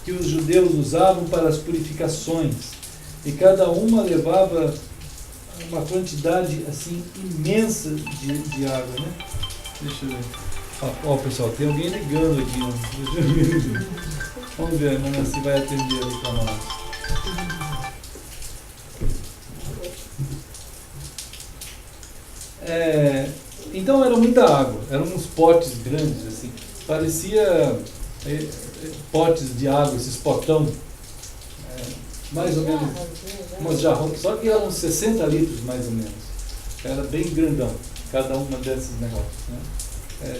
que os judeus usavam para as purificações, e cada uma levava uma quantidade assim imensa de água, né? Deixa eu ver. Ó, pessoal, tem alguém ligando aqui. Ó. Vamos ver, mas se vai atender ali para nós. Então era muita água, eram uns potes grandes assim, parecia potes de água, esses potão, mais ou menos, umas jarrões, só que eram uns 60 litros mais ou menos, era bem grandão, cada uma desses negócios. Né?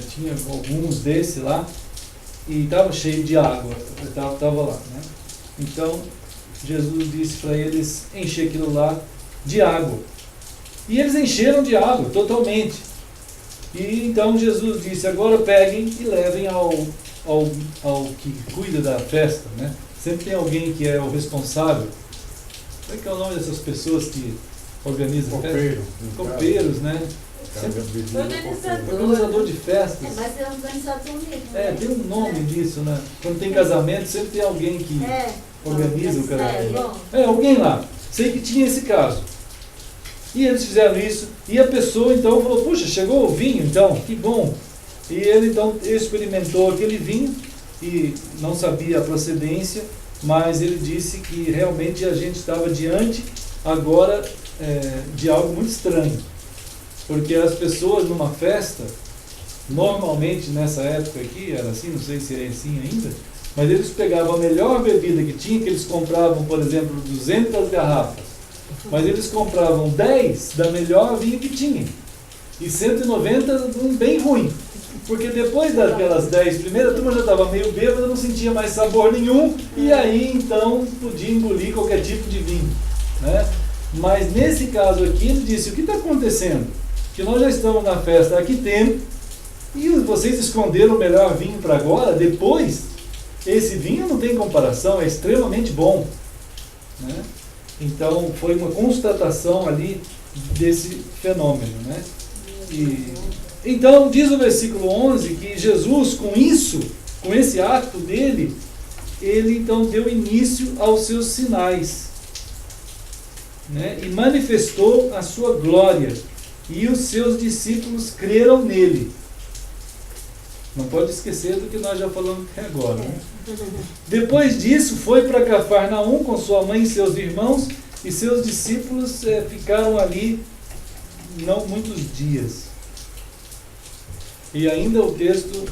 Tinha alguns desses lá, e estava cheio de água, estava lá. Né? Então Jesus disse para eles encher aquilo lá de água. E eles encheram de água totalmente. E então Jesus disse, agora peguem e levem ao que cuida da festa. Né? Sempre tem alguém que é o responsável. Como é que é o nome dessas pessoas que organizam festa? Copeiros, né? Organizador de festas. Mas é organizador mesmo. Tem um nome disso, né? Quando tem casamento, sempre tem alguém que organiza o casamento. Alguém lá. Sei que tinha esse caso. E eles fizeram isso, e a pessoa então falou, puxa, chegou o vinho então, que bom. E ele então experimentou aquele vinho, e não sabia a procedência, mas ele disse que realmente a gente estava diante agora de algo muito estranho. Porque as pessoas numa festa, normalmente nessa época aqui, era assim, não sei se é assim ainda, mas eles pegavam a melhor bebida que tinha, que eles compravam, por exemplo, 200 garrafas, mas eles compravam 10 da melhor vinho que tinha, e 190 de um bem ruim. Porque depois daquelas 10 primeiras, a turma já estava meio bêbada, não sentia mais sabor nenhum, e aí então podia engolir qualquer tipo de vinho. Né? Mas nesse caso aqui, ele disse, o que está acontecendo? Que nós já estamos na festa há que tempo, e vocês esconderam o melhor vinho para agora, depois, esse vinho não tem comparação, é extremamente bom. Né? Então foi uma constatação ali desse fenômeno. Né? Então diz o versículo 11 que Jesus, com isso, com esse ato dele, ele então deu início aos seus sinais. Né? E manifestou a sua glória, e os seus discípulos creram nele. Não pode esquecer do que nós já falamos até agora. Né? Depois disso, foi para Cafarnaum com sua mãe e seus irmãos, e seus discípulos ficaram ali não muitos dias. E ainda o texto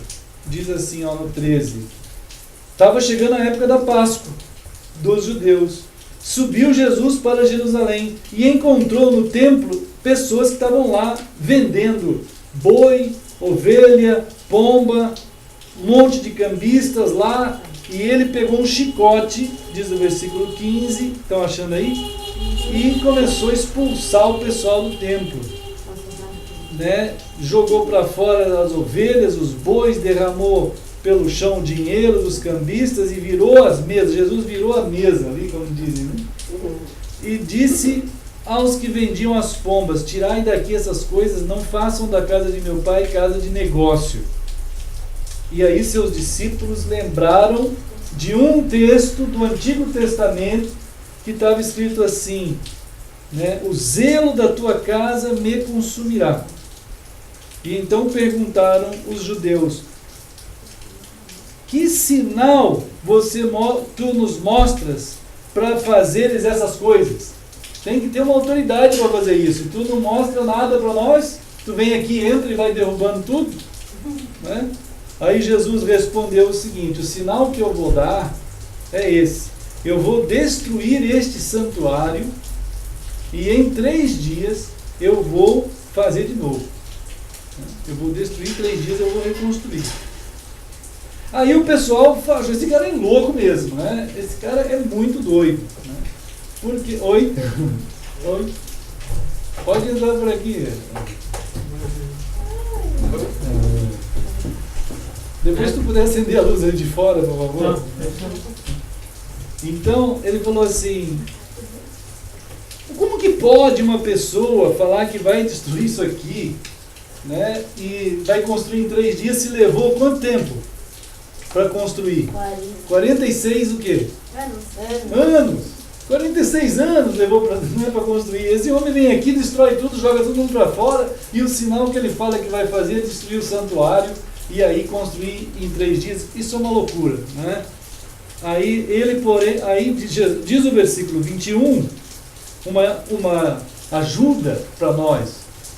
diz assim, ó, no 13. Estava chegando a época da Páscoa dos judeus. Subiu Jesus para Jerusalém e encontrou no templo pessoas que estavam lá vendendo boi, ovelha, pomba, um monte de cambistas lá. E ele pegou um chicote, diz o versículo 15, estão achando aí? E começou a expulsar o pessoal do templo. Né? Jogou para fora as ovelhas, os bois, derramou pelo chão o dinheiro dos cambistas e virou as mesas. Jesus virou a mesa ali, como dizem, né? E disse aos que vendiam as pombas: tirai daqui essas coisas, não façam da casa de meu pai casa de negócio. E aí seus discípulos lembraram de um texto do Antigo Testamento que estava escrito assim, né? O zelo da tua casa me consumirá. E então perguntaram os judeus: que sinal tu nos mostras para fazeres essas coisas? Tem que ter uma autoridade para fazer isso. Tu não mostra nada para nós, tu vem aqui, entra e vai derrubando tudo, né? Aí Jesus respondeu o seguinte: o sinal que eu vou dar é esse: eu vou destruir este santuário e em 3 dias eu vou fazer de novo. Eu vou destruir, em 3 dias eu vou reconstruir. Aí o pessoal falou: esse cara é louco mesmo, né? Esse cara é muito doido, né? Porque... Oi? Oi? Pode entrar por aqui. Depois se tu puder acender a luz aí de fora, por favor. Então, ele falou assim: como que pode uma pessoa falar que vai destruir isso aqui, né, e vai construir em 3 dias, se levou quanto tempo para construir? 46 o quê? Anos. 46 anos levou para construir. Esse homem vem aqui, destrói tudo, joga todo mundo para fora, e o sinal que ele fala que vai fazer é destruir o santuário e aí construir em 3 dias. Isso é uma loucura, né? Aí ele, porém, aí diz o versículo 21, uma ajuda para nós,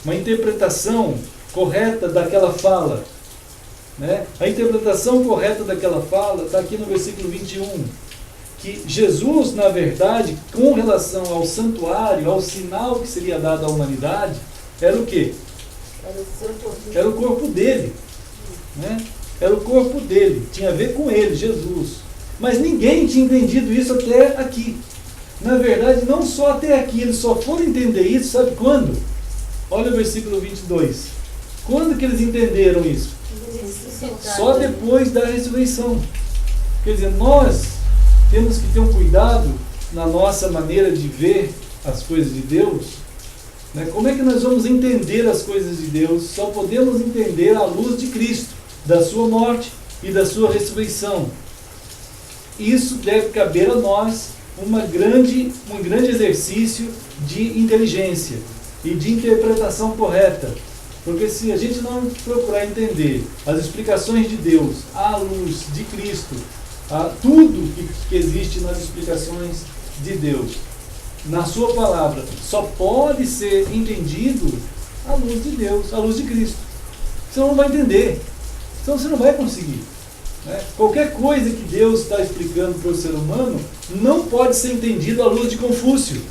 uma interpretação correta daquela fala, né? A interpretação correta daquela fala está aqui no versículo 21, que Jesus, na verdade, com relação ao santuário, ao sinal que seria dado à humanidade, era o quê? Era o corpo dele, né? Era o corpo dele, tinha a ver com ele, Jesus. Mas ninguém tinha entendido isso até aqui. Na verdade, não só até aqui, eles só foram entender isso, sabe quando? Olha o versículo 22. Quando que eles entenderam isso? Só depois da ressurreição. Quer dizer, nós temos que ter um cuidado na nossa maneira de ver as coisas de Deus, né? Como é que nós vamos entender as coisas de Deus? Só podemos entender à luz de Cristo, da sua morte e da sua ressurreição. Isso deve caber a nós um grande exercício de inteligência e de interpretação correta. Porque se a gente não procurar entender as explicações de Deus à luz de Cristo, tudo que existe nas explicações de Deus, na sua palavra, só pode ser entendido à luz de Deus, à luz de Cristo. Você não vai entender, então você não vai conseguir. Né? Qualquer coisa que Deus está explicando para o ser humano não pode ser entendido à luz de Confúcio,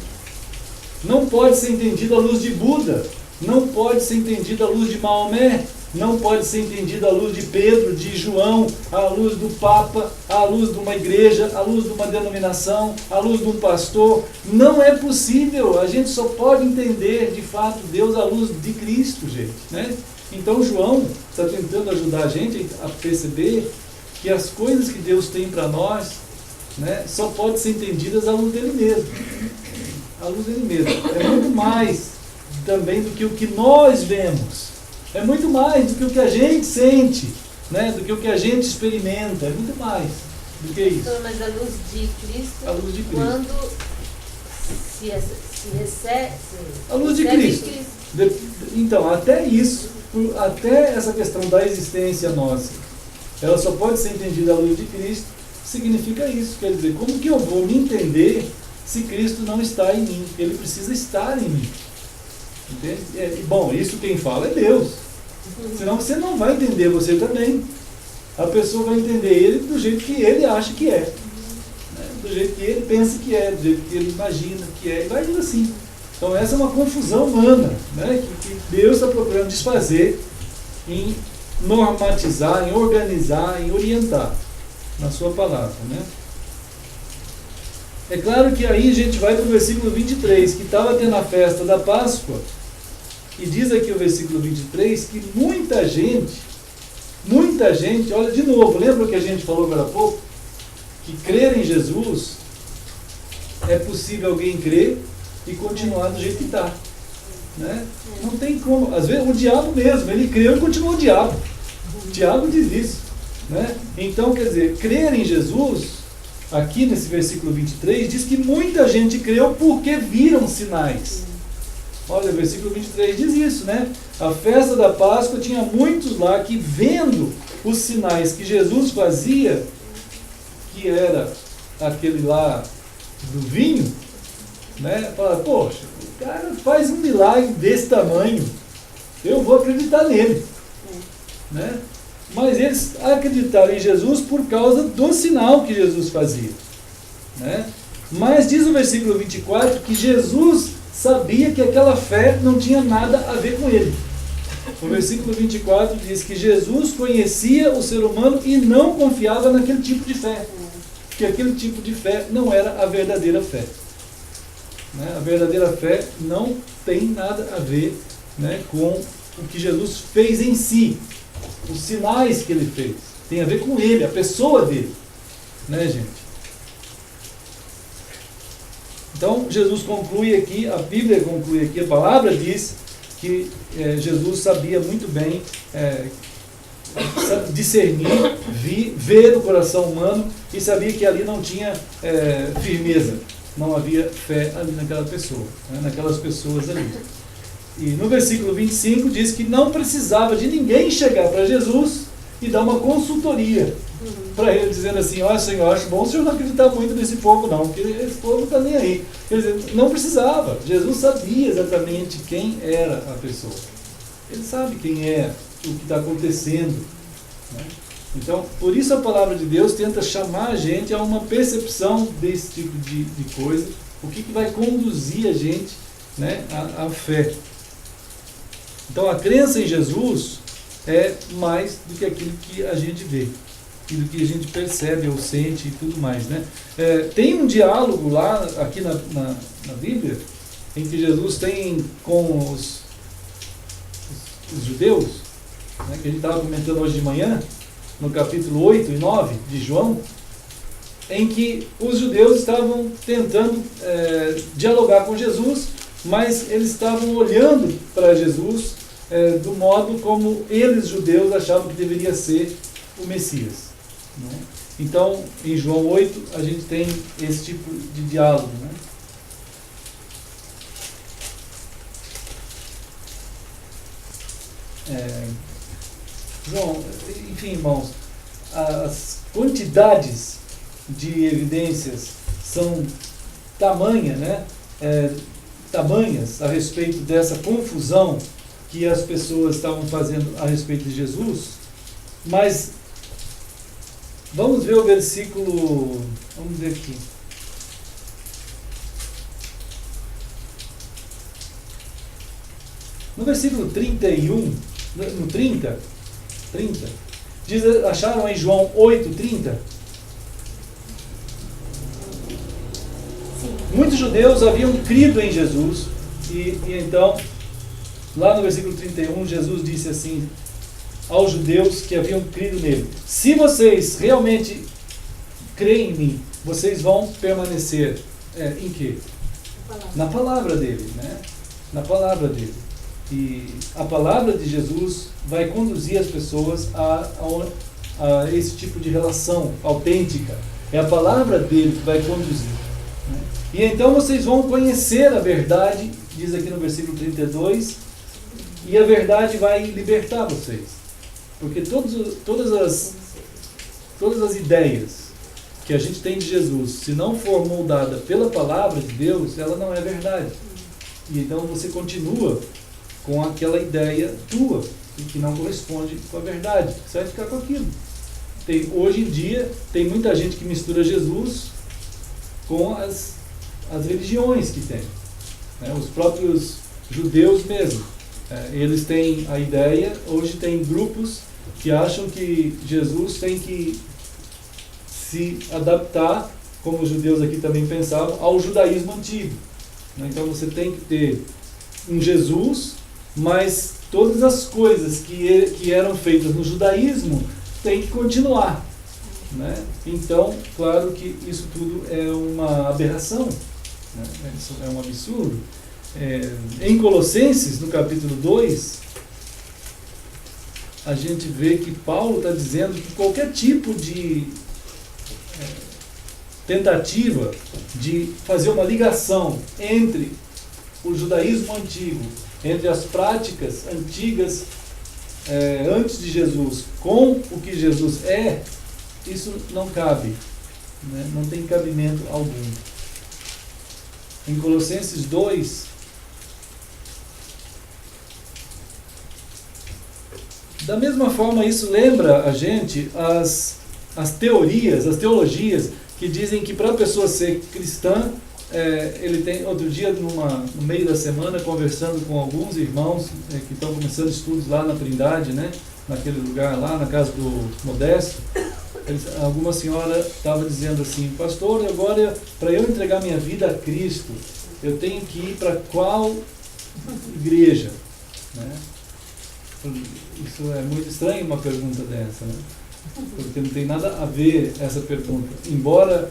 não pode ser entendido à luz de Buda, não pode ser entendido à luz de Maomé, não pode ser entendido à luz de Pedro, de João, à luz do Papa, à luz de uma igreja, à luz de uma denominação, à luz de um pastor. Não é possível. A gente só pode entender de fato Deus à luz de Cristo, gente, né? Então João está tentando ajudar a gente a perceber que as coisas que Deus tem para nós, né, só podem ser entendidas à luz dele mesmo. À luz dele mesmo. É muito mais também do que o que nós vemos. É muito mais do que o que a gente sente, né, do que o que a gente experimenta. É muito mais do que isso. Mas a luz de Cristo, a luz de Cristo. Quando se recebe... A luz de Cristo. Então, até isso, até essa questão da existência nossa, ela só pode ser entendida à luz de Cristo, significa isso. Quer dizer, como que eu vou me entender se Cristo não está em mim? Ele precisa estar em mim. Entende? Bom, isso quem fala é Deus. Senão você não vai entender você também. A pessoa vai entender ele do jeito que ele acha que é. Né? Do jeito que ele pensa que é, do jeito que ele imagina que é, e vai indo assim. Então essa é uma confusão humana, né? que Deus está procurando desfazer em normatizar, em organizar, em orientar na sua palavra. Né? É claro que aí a gente vai para o versículo 23, que estava tendo a festa da Páscoa, e diz aqui o versículo 23 que muita gente, olha de novo, lembra o que a gente falou agora há pouco? Que crer em Jesus, é possível alguém crer e continuar do jeito que está. Né? Não tem como. Às vezes o diabo mesmo, ele creu e continuou o diabo. O diabo diz isso. Né? Então, quer dizer, crer em Jesus, aqui nesse versículo 23, diz que muita gente creu porque viram sinais. Olha, o versículo 23 diz isso, né? A festa da Páscoa tinha muitos lá que, vendo os sinais que Jesus fazia, que era aquele lá do vinho, né? Fala, poxa, o cara faz um milagre desse tamanho, eu vou acreditar nele. Né? Mas eles acreditaram em Jesus por causa do sinal que Jesus fazia. Né? Mas diz o versículo 24 que Jesus sabia que aquela fé não tinha nada a ver com ele. O versículo 24 diz que Jesus conhecia o ser humano e não confiava naquele tipo de fé. Que aquele tipo de fé não era a verdadeira fé. Né? A verdadeira fé não tem nada a ver, né, com o que Jesus fez em si. Os sinais que ele fez. Tem a ver com ele, a pessoa dele. Né, gente? Então, Jesus conclui aqui, a Bíblia conclui aqui, a palavra diz que Jesus sabia muito bem discernir, ver o coração humano e sabia que ali não tinha firmeza, não havia fé ali naquela pessoa, né, naquelas pessoas ali. E no versículo 25 diz que não precisava de ninguém chegar para Jesus e dar uma consultoria para ele, dizendo assim, ó Senhor, acho bom o Senhor não acreditar muito nesse povo não, porque esse povo não está nem aí. Quer dizer, não precisava. Jesus sabia exatamente quem era a pessoa. Ele sabe quem é, o que está acontecendo. Né? Então, por isso a palavra de Deus tenta chamar a gente a uma percepção desse tipo de coisa, o que vai conduzir a gente, né, à fé. Então, a crença em Jesus é mais do que aquilo que a gente vê e do que a gente percebe ou sente e tudo mais. Né? Tem um diálogo lá, aqui na Bíblia, em que Jesus tem com os judeus, né, que a gente estava comentando hoje de manhã, no capítulo 8 e 9 de João, em que os judeus estavam tentando dialogar com Jesus, mas eles estavam olhando para Jesus do modo como eles, judeus, achavam que deveria ser o Messias. Né? Então, em João 8, a gente tem esse tipo de diálogo. Né? João, enfim, irmãos, as quantidades de evidências são tamanhas, né? Tamanhas a respeito dessa confusão que as pessoas estavam fazendo a respeito de Jesus, mas vamos ver o versículo, vamos ver aqui. No versículo 31, no 30, diz, acharam aí João 8:30? Muitos judeus haviam crido em Jesus, e então, lá no versículo 31, Jesus disse assim aos judeus que haviam crido nele: se vocês realmente creem em mim, vocês vão permanecer em quê? Na palavra dele, né? Na palavra dele. E a palavra de Jesus vai conduzir as pessoas a esse tipo de relação autêntica. É a palavra dele que vai conduzir. Né? E então vocês vão conhecer a verdade, diz aqui no versículo 32, e a verdade vai libertar vocês. Porque todas as ideias que a gente tem de Jesus, se não for moldada pela palavra de Deus, ela não é verdade. E então você continua com aquela ideia tua, e que não corresponde com a verdade. Você vai ficar com aquilo. Hoje em dia, tem muita gente que mistura Jesus com as religiões que tem. Né? Os próprios judeus mesmo. Eles têm a ideia, hoje tem grupos que acham que Jesus tem que se adaptar, como os judeus aqui também pensavam, ao judaísmo antigo. Né? Então você tem que ter um Jesus, mas todas as coisas que eram feitas no judaísmo têm que continuar. Né? Então, claro que isso tudo é uma aberração, né? Isso é um absurdo. Em Colossenses, no capítulo 2, a gente vê que Paulo está dizendo que qualquer tipo de tentativa de fazer uma ligação entre o judaísmo antigo, entre as práticas antigas antes de Jesus com o que Jesus é, isso não cabe, né? Não tem cabimento algum. Em Colossenses 2, da mesma forma, isso lembra a gente as teologias que dizem que para a pessoa ser cristã, ele tem, outro dia, no meio da semana, conversando com alguns irmãos que estão começando estudos lá na Trindade, né, naquele lugar lá, na casa do Modesto, alguma senhora estava dizendo assim: pastor, agora para eu entregar minha vida a Cristo, eu tenho que ir para qual igreja? Né? Isso é muito estranho, uma pergunta dessa, né? Porque não tem nada a ver essa pergunta, embora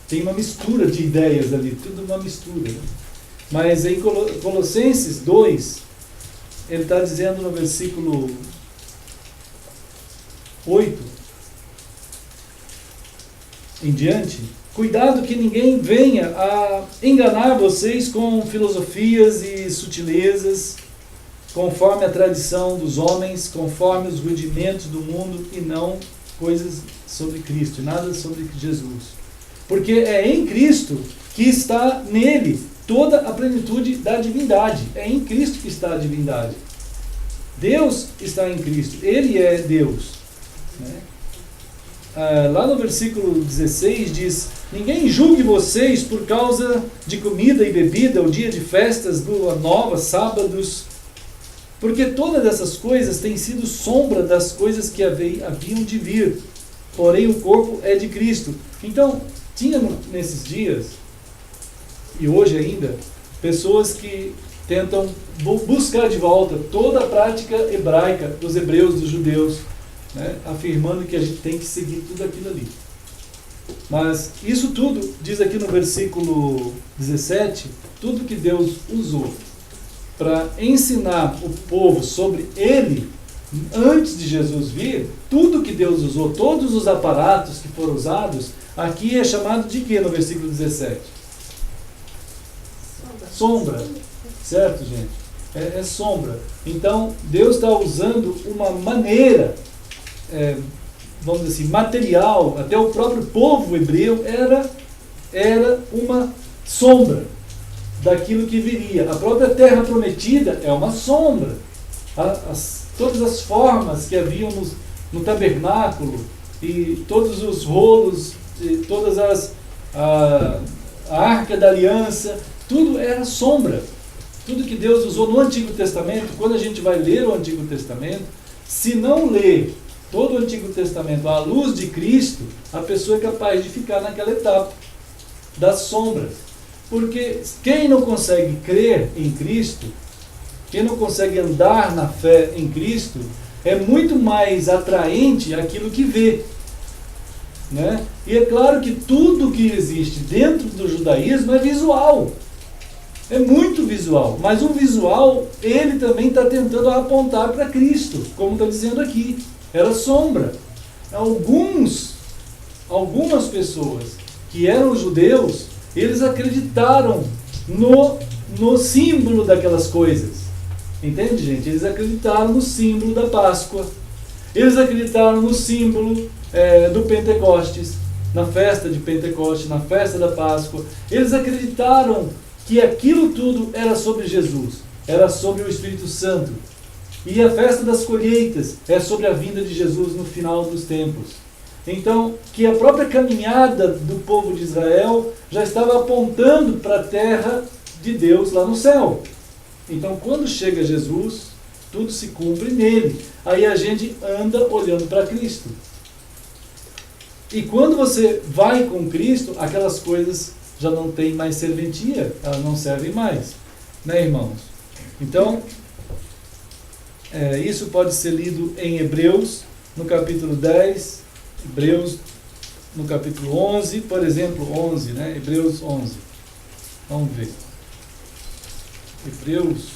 tenha uma mistura de ideias ali, tudo uma mistura, né? Mas em Colossenses 2, ele está dizendo no versículo 8 em diante: cuidado que ninguém venha a enganar vocês com filosofias e sutilezas, conforme a tradição dos homens, conforme os rudimentos do mundo, e não coisas sobre Cristo, nada sobre Jesus. Porque é em Cristo que está nele toda a plenitude da divindade. É em Cristo que está a divindade. Deus está em Cristo, Ele é Deus. Né? Lá no versículo 16 diz: ninguém julgue vocês por causa de comida e bebida, o dia de festas, lua nova, sábados, porque todas essas coisas têm sido sombra das coisas que haviam de vir, porém o corpo é de Cristo. Então, tinha nesses dias, e hoje ainda, pessoas que tentam buscar de volta toda a prática hebraica dos hebreus, dos judeus, né, afirmando que a gente tem que seguir tudo aquilo ali. Mas isso tudo, diz aqui no versículo 17, tudo que Deus usou para ensinar o povo sobre Ele, antes de Jesus vir, tudo que Deus usou, todos os aparatos que foram usados, aqui é chamado de quê no versículo 17? Sombra. Certo, gente? É sombra. Então, Deus está usando uma maneira, vamos dizer assim, material. Até o próprio povo hebreu era uma sombra daquilo que viria. A própria terra prometida é uma sombra. Todas as formas que haviam no tabernáculo, e todos os rolos, e todas a arca da aliança, tudo era sombra. Tudo que Deus usou no Antigo Testamento, quando a gente vai ler o Antigo Testamento, se não ler todo o Antigo Testamento à luz de Cristo, a pessoa é capaz de ficar naquela etapa das sombras. Porque quem não consegue crer em Cristo, quem não consegue andar na fé em Cristo, é muito mais atraente aquilo que vê. Né? E é claro que tudo que existe dentro do judaísmo é visual. É muito visual. Mas o visual, ele também está tentando apontar para Cristo, como está dizendo aqui. Era sombra. Algumas pessoas que eram judeus, eles acreditaram no símbolo daquelas coisas. Entende, gente? Eles acreditaram no símbolo da Páscoa. Eles acreditaram no símbolo do Pentecostes, na festa de Pentecostes, na festa da Páscoa. Eles acreditaram que aquilo tudo era sobre Jesus, era sobre o Espírito Santo. E a festa das colheitas é sobre a vinda de Jesus no final dos tempos. Então, que a própria caminhada do povo de Israel já estava apontando para a terra de Deus lá no céu. Então, quando chega Jesus, tudo se cumpre nele. Aí a gente anda olhando para Cristo. E quando você vai com Cristo, aquelas coisas já não têm mais serventia, elas não servem mais. Né, irmãos? Então, isso pode ser lido em Hebreus, no capítulo 10, Hebreus, no capítulo 11, por exemplo, 11, né? Hebreus 11. Vamos ver. Hebreus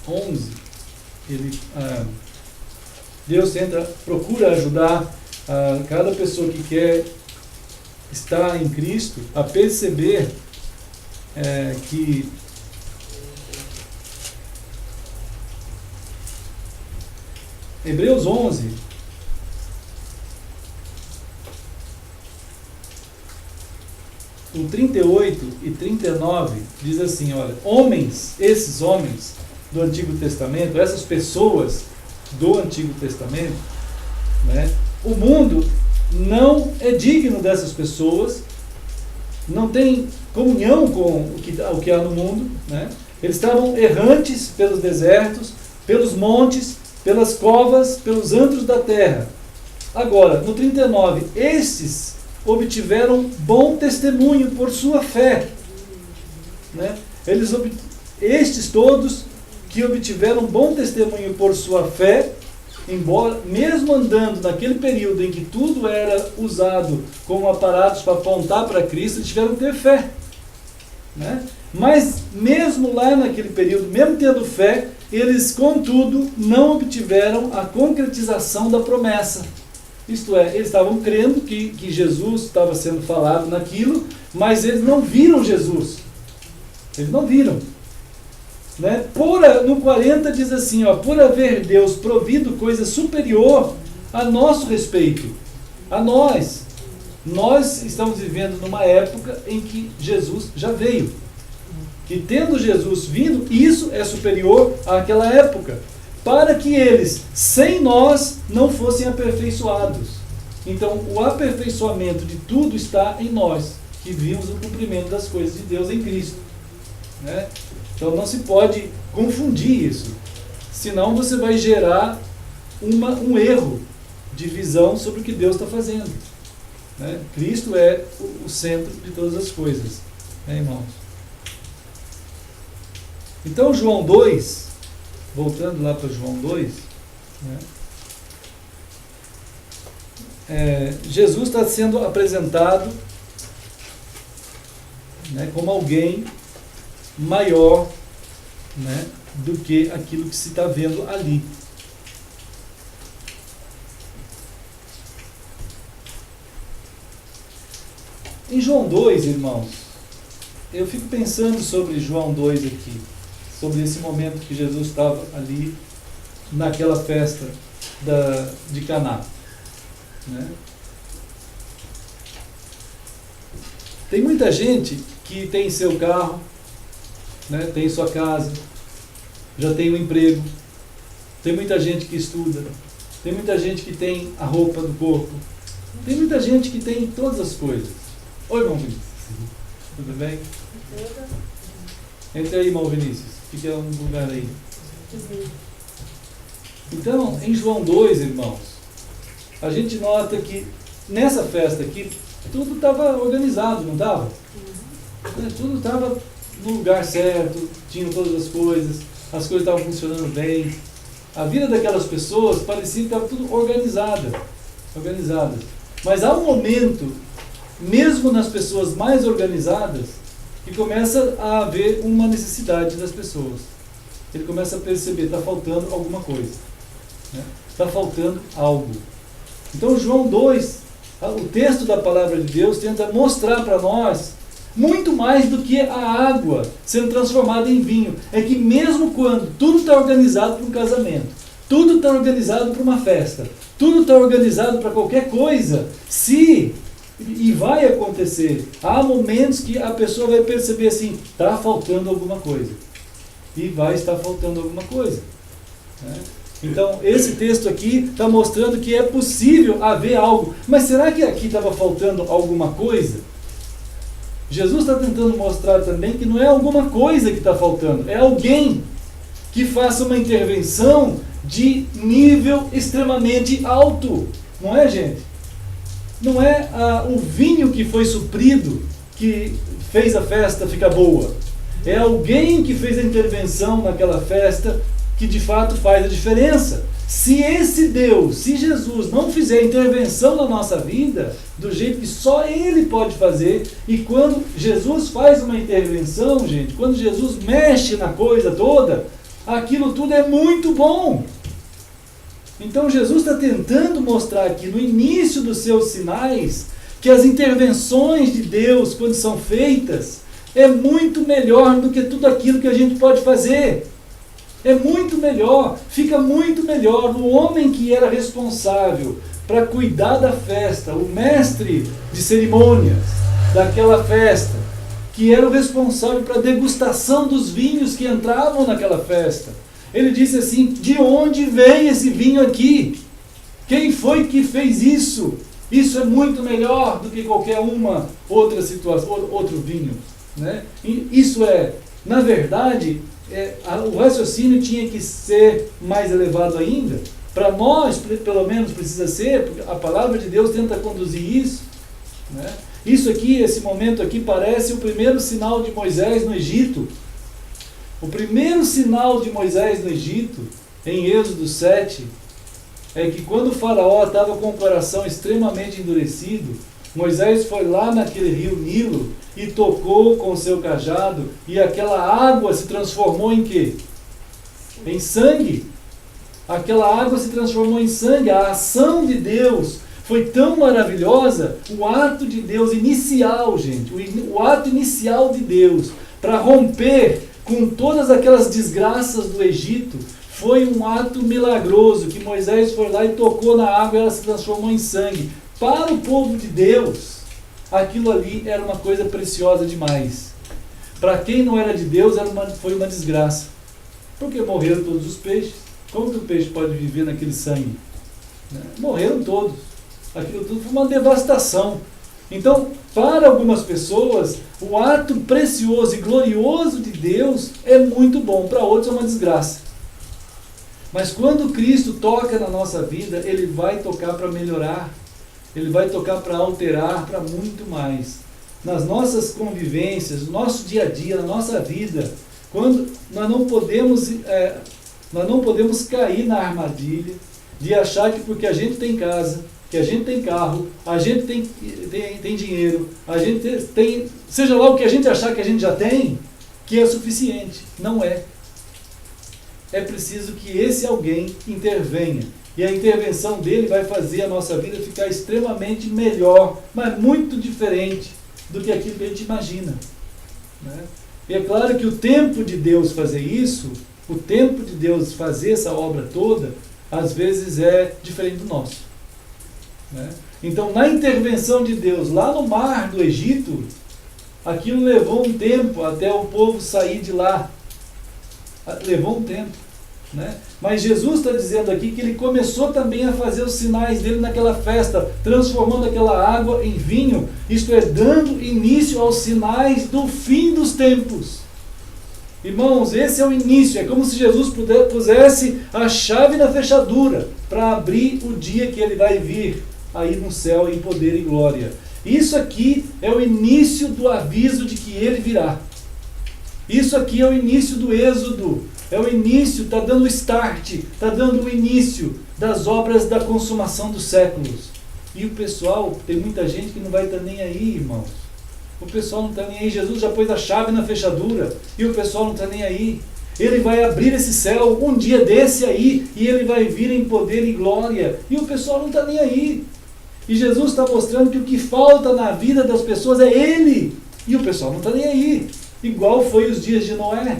11, Deus procura ajudar cada pessoa que quer estar em Cristo a perceber que Hebreus 11, o 38 e 39 diz assim, olha, esses homens do Antigo Testamento, essas pessoas do Antigo Testamento, né, o mundo não é digno dessas pessoas, não tem comunhão com o que há no mundo, né? Eles estavam errantes pelos desertos, pelos montes, pelas covas, pelos antros da terra. Agora, no 39, esses obtiveram bom testemunho por sua fé. Né? Estes todos que obtiveram bom testemunho por sua fé, embora, mesmo andando naquele período em que tudo era usado como aparatos para apontar para Cristo, eles tiveram que ter fé. Né? Mas mesmo lá naquele período, mesmo tendo fé, eles, contudo, não obtiveram a concretização da promessa. Isto é, eles estavam crendo que Jesus estava sendo falado naquilo, mas eles não viram Jesus. Eles não viram. Né? No 40 diz assim, por haver Deus provido coisa superior a nosso respeito, a nós. Nós estamos vivendo numa época em que Jesus já veio. E tendo Jesus vindo, isso é superior àquela época, para que eles, sem nós, não fossem aperfeiçoados. Então, o aperfeiçoamento de tudo está em nós, que vimos o cumprimento das coisas de Deus em Cristo. Né? Então, não se pode confundir isso, senão você vai gerar um erro de visão sobre o que Deus está fazendo. Né? Cristo é o centro de todas as coisas, né, irmãos? Então, João 2, voltando lá para João 2, né, Jesus está sendo apresentado, né, como alguém maior, né, do que aquilo que se está vendo ali. Em João 2, irmãos, eu fico pensando sobre João 2 aqui, sobre esse momento que Jesus estava ali naquela festa de Caná. Né? Tem muita gente que tem seu carro, né, tem sua casa, já tem um emprego, tem muita gente que estuda, tem muita gente que tem a roupa do corpo, tem muita gente que tem todas as coisas. Oi, irmão Vinícius. Tudo bem? Entra aí, irmão Vinícius. Fica um lugar aí. Então, em João 2, irmãos, a gente nota que nessa festa aqui, tudo estava organizado, não estava? Tudo estava no lugar certo, tinham todas as coisas estavam funcionando bem. A vida daquelas pessoas parecia que estava tudo organizada. Mas há um momento, mesmo nas pessoas mais organizadas, que começa a haver uma necessidade das pessoas. Ele começa a perceber, está faltando alguma coisa. Está faltando algo. Então, João 2, o texto da palavra de Deus tenta mostrar para nós muito mais do que a água sendo transformada em vinho. É que mesmo quando tudo está organizado para um casamento, tudo está organizado para uma festa, tudo está organizado para qualquer coisa, se E vai acontecer. Há momentos que a pessoa vai perceber assim, está faltando alguma coisa. E vai estar faltando alguma coisa. Né? Então, esse texto aqui está mostrando que é possível haver algo. Mas será que aqui estava faltando alguma coisa? Jesus está tentando mostrar também que não é alguma coisa que está faltando. É alguém que faça uma intervenção de nível extremamente alto. Não é, gente? Não é o vinho que foi suprido que fez a festa ficar boa. É alguém que fez a intervenção naquela festa que de fato faz a diferença. Se esse Deus, se Jesus não fizer a intervenção na nossa vida, do jeito que só Ele pode fazer, e quando Jesus faz uma intervenção, gente, quando Jesus mexe na coisa toda, aquilo tudo é muito bom. Então Jesus está tentando mostrar aqui no início dos seus sinais que as intervenções de Deus, quando são feitas, é muito melhor do que tudo aquilo que a gente pode fazer. É muito melhor, fica muito melhor. O homem que era responsável para cuidar da festa, o mestre de cerimônias daquela festa, que era o responsável para a degustação dos vinhos que entravam naquela festa. Ele disse assim, de onde vem esse vinho aqui? Quem foi que fez isso? Isso é muito melhor do que qualquer uma outra situação, outro vinho. Né? E isso na verdade, o raciocínio tinha que ser mais elevado ainda. Para nós, pelo menos, precisa ser, porque a palavra de Deus tenta conduzir isso. Né? Isso aqui, esse momento aqui, parece o primeiro sinal de Moisés no Egito. O primeiro sinal de Moisés no Egito, em Êxodo 7, é que quando o faraó estava com o coração extremamente endurecido, Moisés foi lá naquele rio Nilo e tocou com o seu cajado, e aquela água se transformou em quê? Em sangue. Aquela água se transformou em sangue. A ação de Deus foi tão maravilhosa, o ato de Deus inicial, gente, o ato inicial de Deus para romper com todas aquelas desgraças do Egito, foi um ato milagroso, que Moisés foi lá e tocou na água e ela se transformou em sangue. Para o povo de Deus, aquilo ali era uma coisa preciosa demais. Para quem não era de Deus, foi uma desgraça. Porque morreram todos os peixes. Como que o peixe pode viver naquele sangue? Morreram todos. Aquilo tudo foi uma devastação. Então, para algumas pessoas, o ato precioso e glorioso de Deus é muito bom, para outros é uma desgraça. Mas quando Cristo toca na nossa vida, Ele vai tocar para melhorar, Ele vai tocar para alterar, para muito mais. Nas nossas convivências, no nosso dia a dia, na nossa vida, quando nós não podemos cair na armadilha de achar que porque a gente tem casa, que a gente tem carro, a gente tem dinheiro, a gente tem, seja lá o que a gente achar que a gente já tem, que é suficiente. Não é. É preciso que esse alguém intervenha. E a intervenção dele vai fazer a nossa vida ficar extremamente melhor, mas muito diferente do que aquilo que a gente imagina. Né? E é claro que o tempo de Deus fazer isso, o tempo de Deus fazer essa obra toda, às vezes é diferente do nosso. Né? Então, na intervenção de Deus lá no mar do Egito, aquilo levou um tempo até o povo sair de lá. Levou um tempo. Né? Mas Jesus está dizendo aqui que Ele começou também a fazer os sinais dele naquela festa, transformando aquela água em vinho, isto é, dando início aos sinais do fim dos tempos. Irmãos, esse é o início, é como se Jesus pusesse a chave na fechadura para abrir o dia que Ele vai vir aí no céu em poder e glória. Isso aqui é o início do aviso de que Ele virá. Isso aqui é o início do êxodo, é o início, está dando o start, está dando o início das obras da consumação dos séculos. E o pessoal, tem muita gente que não vai estar nem aí, irmãos. O pessoal não está nem aí, Jesus já pôs a chave na fechadura, e o pessoal não está nem aí. Ele vai abrir esse céu um dia desse aí, e Ele vai vir em poder e glória, e o pessoal não está nem aí. E Jesus está mostrando que o que falta na vida das pessoas é Ele, e o pessoal não está nem aí. Igual foi os dias de Noé.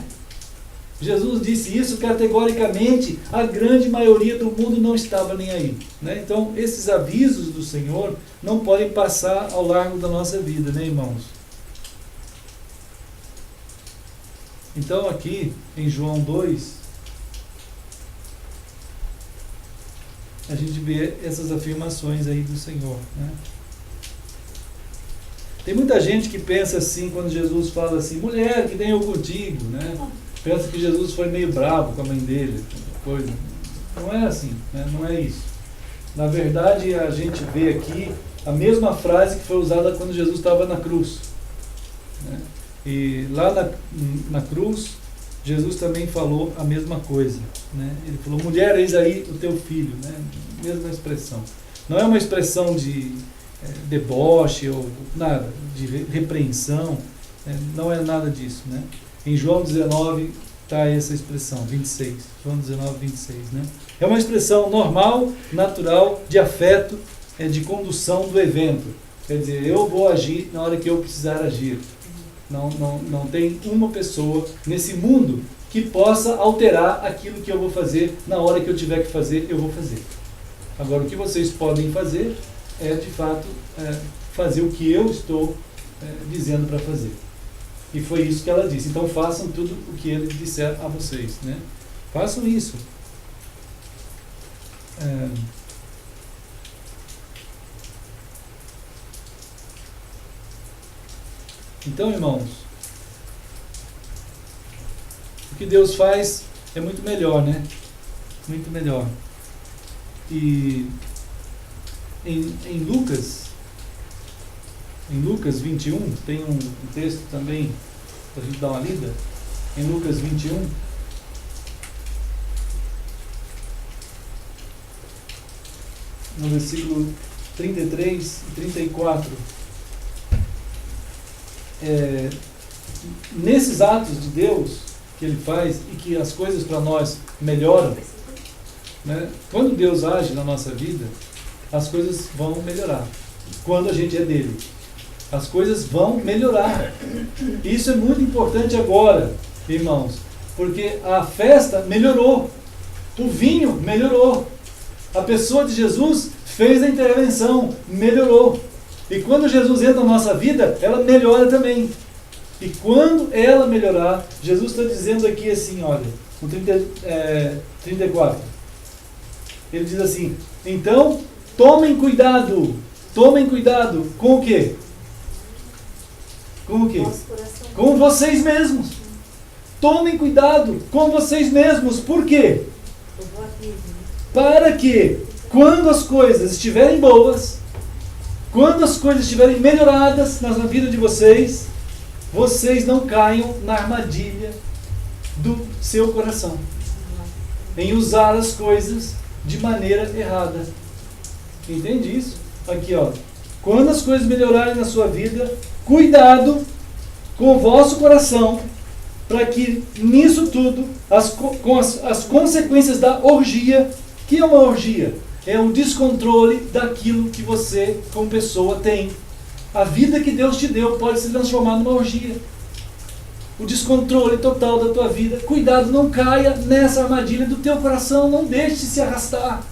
Jesus disse isso categoricamente, a grande maioria do mundo não estava nem aí. Né? Então, esses avisos do Senhor não podem passar ao largo da nossa vida, né, irmãos? Então, aqui, em João 2, a gente vê essas afirmações aí do Senhor. Né? Tem muita gente que pensa assim, quando Jesus fala assim, mulher, que tem eu contigo, né? Pensa que Jesus foi meio bravo com a mãe dele, coisa. Não é assim, né? Não é isso. Na verdade, a gente vê aqui a mesma frase que foi usada quando Jesus estava na cruz. Né? E lá na cruz, Jesus também falou a mesma coisa. Né? Ele falou, mulher, eis aí o teu filho. Né? Mesma expressão. Não é uma expressão de deboche ou nada, de repreensão. Não é nada disso. Né? Em João 19 está essa expressão, 26. João 19, 26. Né? É uma expressão normal, natural, de afeto, de condução do evento. Quer dizer, eu vou agir na hora que eu precisar agir. Não tem uma pessoa nesse mundo que possa alterar aquilo que eu vou fazer. Na hora que eu tiver que fazer, eu vou fazer. Agora, o que vocês podem fazer é, de fato, fazer o que eu estou dizendo para fazer. E foi isso que ela disse. Então, façam tudo o que ele disser a vocês. Né? Façam isso. Então, irmãos, o que Deus faz é muito melhor, né? Muito melhor. E em Lucas 21, tem um texto também para a gente dar uma lida. Em Lucas 21, no versículo 33 e 34. Nesses atos de Deus que Ele faz e que as coisas para nós melhoram, né? Quando Deus age na nossa vida, as coisas vão melhorar. Quando a gente é dele, as coisas vão melhorar. Isso é muito importante agora, irmãos, porque a festa melhorou, o vinho melhorou, a pessoa de Jesus fez a intervenção, melhorou. E quando Jesus entra na nossa vida, ela melhora também. E quando ela melhorar, Jesus está dizendo aqui assim, olha, no 34. Ele diz assim, então, tomem cuidado com o quê? Com o quê? Com vocês mesmos. Tomem cuidado com vocês mesmos. Por quê? Para que, quando as coisas estiverem boas, quando as coisas estiverem melhoradas na vida de vocês, vocês não caiam na armadilha do seu coração, em usar as coisas de maneira errada. Entende isso? Aqui, ó. Quando as coisas melhorarem na sua vida, cuidado com o vosso coração, para que nisso tudo, com as consequências da orgia. Que é uma orgia? É o descontrole daquilo que você, como pessoa, tem. A vida que Deus te deu pode se transformar numa orgia. O descontrole total da tua vida. Cuidado, não caia nessa armadilha do teu coração, não deixe se arrastar.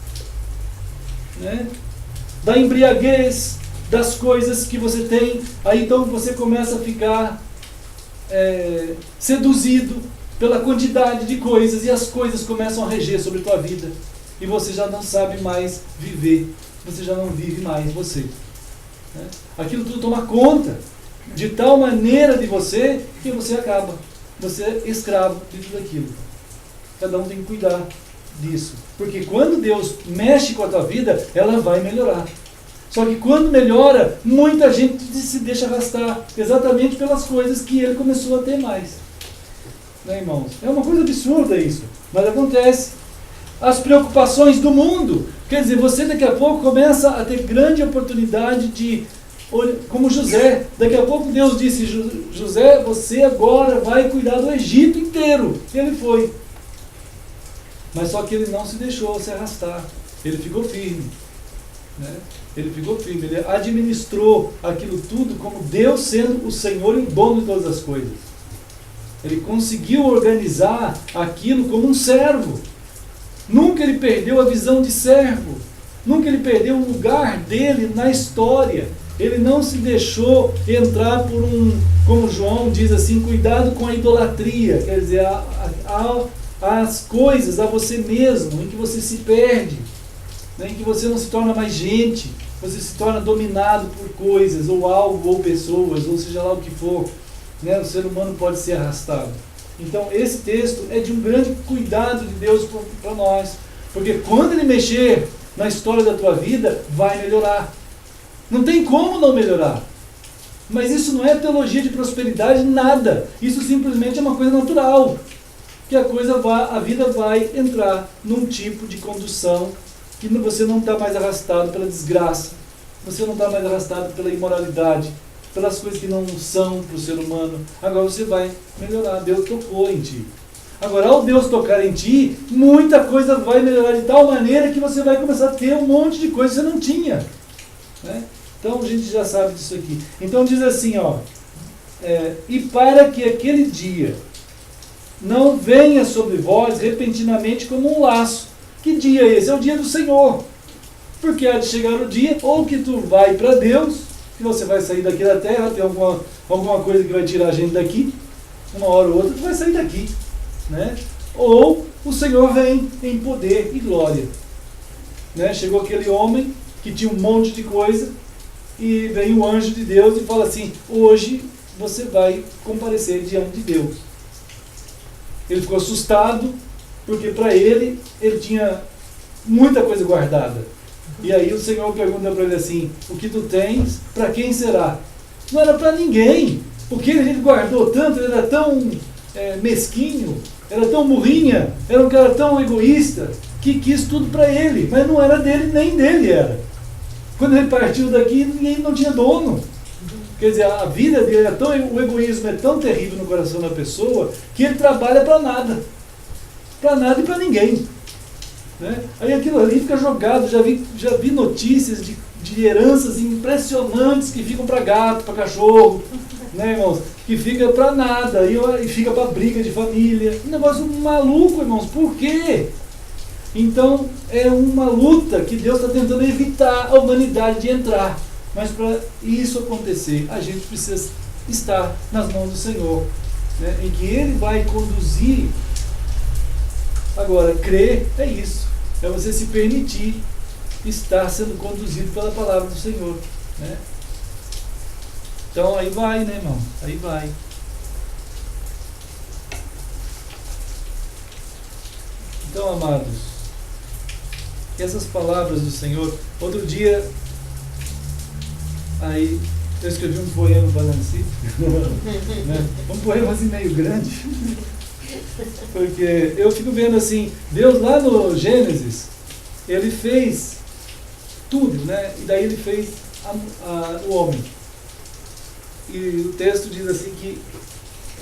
Né? Da embriaguez, das coisas que você tem. Aí então você começa a ficar seduzido pela quantidade de coisas e as coisas começam a reger sobre a tua vida. E você já não sabe mais viver. Você já não vive mais você. Né? Aquilo tudo toma conta de tal maneira de você que você acaba. Você é escravo de tudo aquilo. Cada um tem que cuidar disso. Porque quando Deus mexe com a tua vida, ela vai melhorar. Só que quando melhora, muita gente se deixa arrastar exatamente pelas coisas que ele começou a ter mais. Né, irmãos? É uma coisa absurda isso. Mas acontece. As preocupações do mundo. Quer dizer, você daqui a pouco começa a ter grande oportunidade de, como José, daqui a pouco Deus disse, José, você agora vai cuidar do Egito inteiro. E ele foi. Mas só que ele não se deixou se arrastar. Ele ficou firme. Né? Ele ficou firme. Ele administrou aquilo tudo como Deus sendo o Senhor e o dono de todas as coisas. Ele conseguiu organizar aquilo como um servo. Nunca ele perdeu a visão de servo. Nunca ele perdeu o lugar dele na história. Ele não se deixou entrar por como João diz assim, cuidado com a idolatria. Quer dizer, as coisas, a você mesmo, em que você se perde, né, em que você não se torna mais gente, você se torna dominado por coisas, ou algo, ou pessoas, ou seja lá o que for. Né, o ser humano pode ser arrastado. Então esse texto é de um grande cuidado de Deus para nós, porque quando ele mexer na história da tua vida, vai melhorar. Não tem como não melhorar. Mas isso não é teologia de prosperidade, nada. Isso simplesmente é uma coisa natural, que a vida vai entrar num tipo de condução que você não está mais arrastado pela desgraça, você não está mais arrastado pela imoralidade, pelas coisas que não são para o ser humano. Agora você vai melhorar. Deus tocou em ti. Agora, ao Deus tocar em ti, muita coisa vai melhorar de tal maneira que você vai começar a ter um monte de coisa que você não tinha. Né? Então a gente já sabe disso aqui. Então diz assim, ó, e para que aquele dia não venha sobre vós repentinamente como um laço. Que dia é esse? É o dia do Senhor. Porque há de chegar o dia, ou que tu vai para Deus, que você vai sair daqui da terra, tem alguma coisa que vai tirar a gente daqui, uma hora ou outra tu vai sair daqui, né? Ou o Senhor vem em poder e glória, né? Chegou aquele homem que tinha um monte de coisa, e vem o anjo de Deus e fala assim, hoje você vai comparecer diante de Deus. Ele ficou assustado, porque para ele tinha muita coisa guardada. E aí o Senhor pergunta para ele assim, o que tu tens, para quem será? Não era para ninguém, porque ele guardou tanto, ele era tão mesquinho, era tão murrinha, era um cara tão egoísta, que quis tudo para ele, mas não era dele, nem dele era. Quando ele partiu daqui, ninguém não tinha dono. Quer dizer, a vida dele o egoísmo é tão terrível no coração da pessoa, que ele trabalha para nada e para ninguém. Né? Aí aquilo ali fica jogado, já vi notícias de heranças impressionantes que ficam para gato, para cachorro, né, irmãos? Que fica para nada e fica para briga de família. Um negócio maluco, irmãos. Por quê? Então é uma luta que Deus está tentando evitar a humanidade de entrar. Mas para isso acontecer, a gente precisa estar nas mãos do Senhor, né? Em que Ele vai conduzir. Agora, crer é isso. É você se permitir estar sendo conduzido pela palavra do Senhor, né? Então aí vai, né, irmão? Aí vai. Então, amados, essas palavras do Senhor, outro dia, aí eu escrevi um poema para Nancy, né? Um poema assim meio grande, porque eu fico vendo assim, Deus lá no Gênesis, Ele fez tudo, né? E daí Ele fez o homem. E o texto diz assim que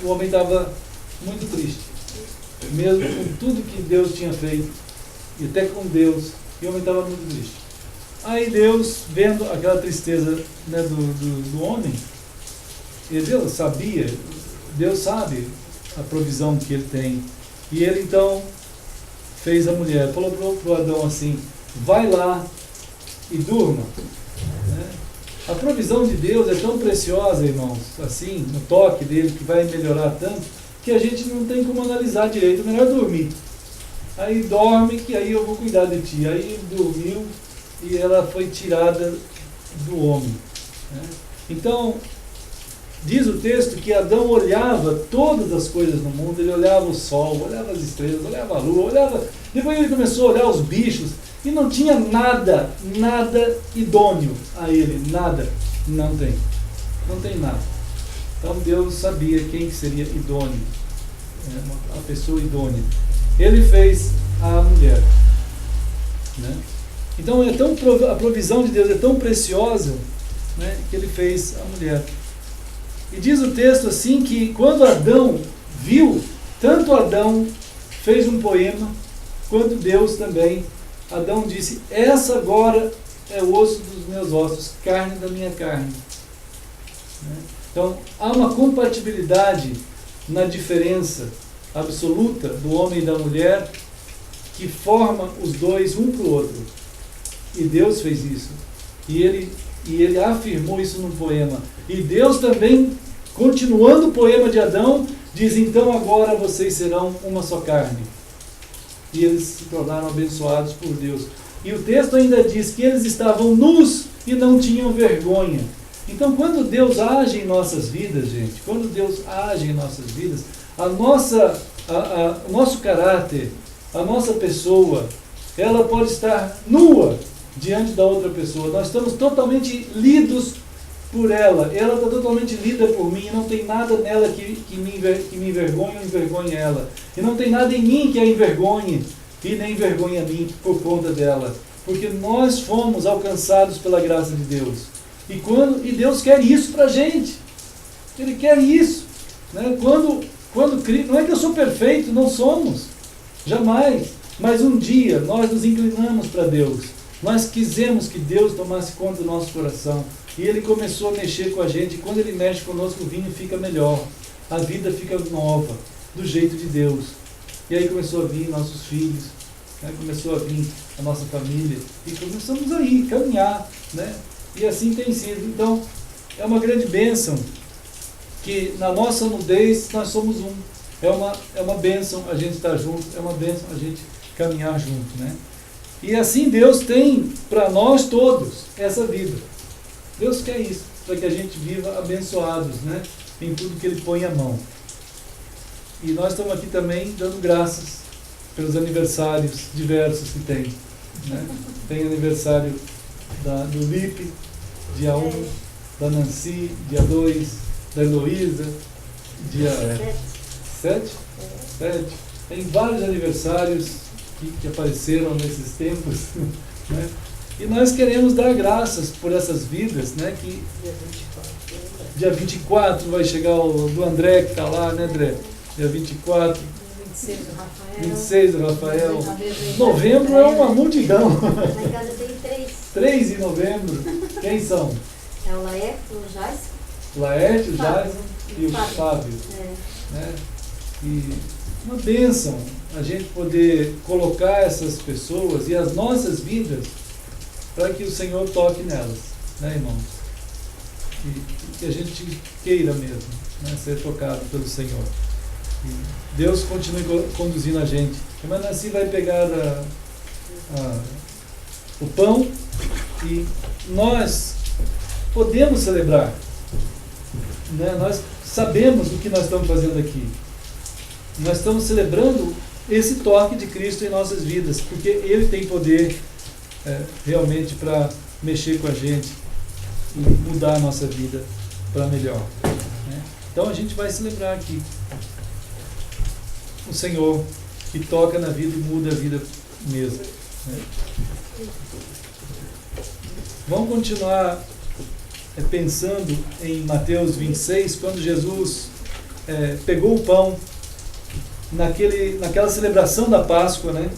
o homem estava muito triste, mesmo com tudo que Deus tinha feito, e até com Deus, e o homem estava muito triste. Aí Deus, vendo aquela tristeza, né, do homem, e Deus sabia, Deus sabe a provisão que ele tem, e ele então fez a mulher, falou para o Adão assim, vai lá e durma, né? A provisão de Deus é tão preciosa, irmãos, assim, no toque dele, que vai melhorar tanto, que a gente não tem como analisar direito, é melhor dormir. Aí dorme, que aí eu vou cuidar de ti. Aí dormiu e ela foi tirada do homem, né? Então, diz o texto que Adão olhava todas as coisas no mundo, ele olhava o sol, olhava as estrelas, olhava a lua, depois ele começou a olhar os bichos, e não tinha nada idôneo a ele, nada, não tem nada. Então Deus sabia quem seria idôneo, a pessoa idônea. Ele fez a mulher, né? Então a provisão de Deus é tão preciosa, né, que Ele fez a mulher. E diz o texto assim que quando Adão viu, tanto Adão fez um poema, quanto Deus também. Adão disse, essa agora é o osso dos meus ossos, carne da minha carne. Né? Então há uma compatibilidade na diferença absoluta do homem e da mulher que forma os dois um para o outro. E Deus fez isso. E ele afirmou isso no poema. E Deus também, continuando o poema de Adão, diz: então agora vocês serão uma só carne. E eles se tornaram abençoados por Deus. E o texto ainda diz que eles estavam nus e não tinham vergonha. Então, quando Deus age em nossas vidas, gente, quando Deus age em nossas vidas, o nosso caráter, a nossa pessoa, ela pode estar nua diante da outra pessoa. Nós estamos totalmente lidos por ela. Ela está totalmente lida por mim. E não tem nada nela que me envergonhe ou envergonhe ela. E não tem nada em mim que a envergonhe e nem envergonhe a mim por conta dela. Porque nós fomos alcançados pela graça de Deus. E Deus quer isso para a gente. Ele quer isso. Né? Quando não é que eu sou perfeito, não somos. Jamais. Mas um dia nós nos inclinamos para Deus. Nós quisemos que Deus tomasse conta do nosso coração. E Ele começou a mexer com a gente. E quando Ele mexe conosco, o vinho fica melhor. A vida fica nova, do jeito de Deus. E aí começou a vir nossos filhos. Né? Começou a vir a nossa família. E começamos a ir, caminhar. Né? E assim tem sido. Então, é uma grande bênção que na nossa nudez nós somos um. É uma bênção a gente estar junto, é uma bênção a gente caminhar junto. Né? E assim Deus tem para nós todos essa vida. Deus quer isso, para que a gente viva abençoados, né? Em tudo que Ele põe a mão. E nós estamos aqui também dando graças pelos aniversários diversos que tem. Né? Tem aniversário do Lipe, dia 1, da Nancy, dia 2, da Heloísa, dia 7? Tem vários aniversários que apareceram nesses tempos. Né? E nós queremos dar graças por essas vidas, né? Que dia 24 vai chegar o do André, que está lá, né, André? Dia 24. 26 do Rafael. Novembro é uma multidão. Lá em casa tem 3. 3 em novembro. Quem são? É o Laerte, o Jais. Laerte, o Jais e o Fábio. Né? E uma bênção a gente poder colocar essas pessoas e as nossas vidas para que o Senhor toque nelas, né, irmãos? E que a gente queira mesmo, né, ser tocado pelo Senhor. E Deus continue conduzindo a gente. A irmã Nancy vai pegar o pão e nós podemos celebrar. Né? Nós sabemos o que nós estamos fazendo aqui. Nós estamos celebrando esse toque de Cristo em nossas vidas, porque Ele tem poder realmente para mexer com a gente e mudar a nossa vida para melhor. Né? Então a gente vai celebrar aqui o Senhor que toca na vida e muda a vida mesmo. Né? Vamos continuar pensando em Mateus 26, quando Jesus pegou o pão naquela celebração da Páscoa, né?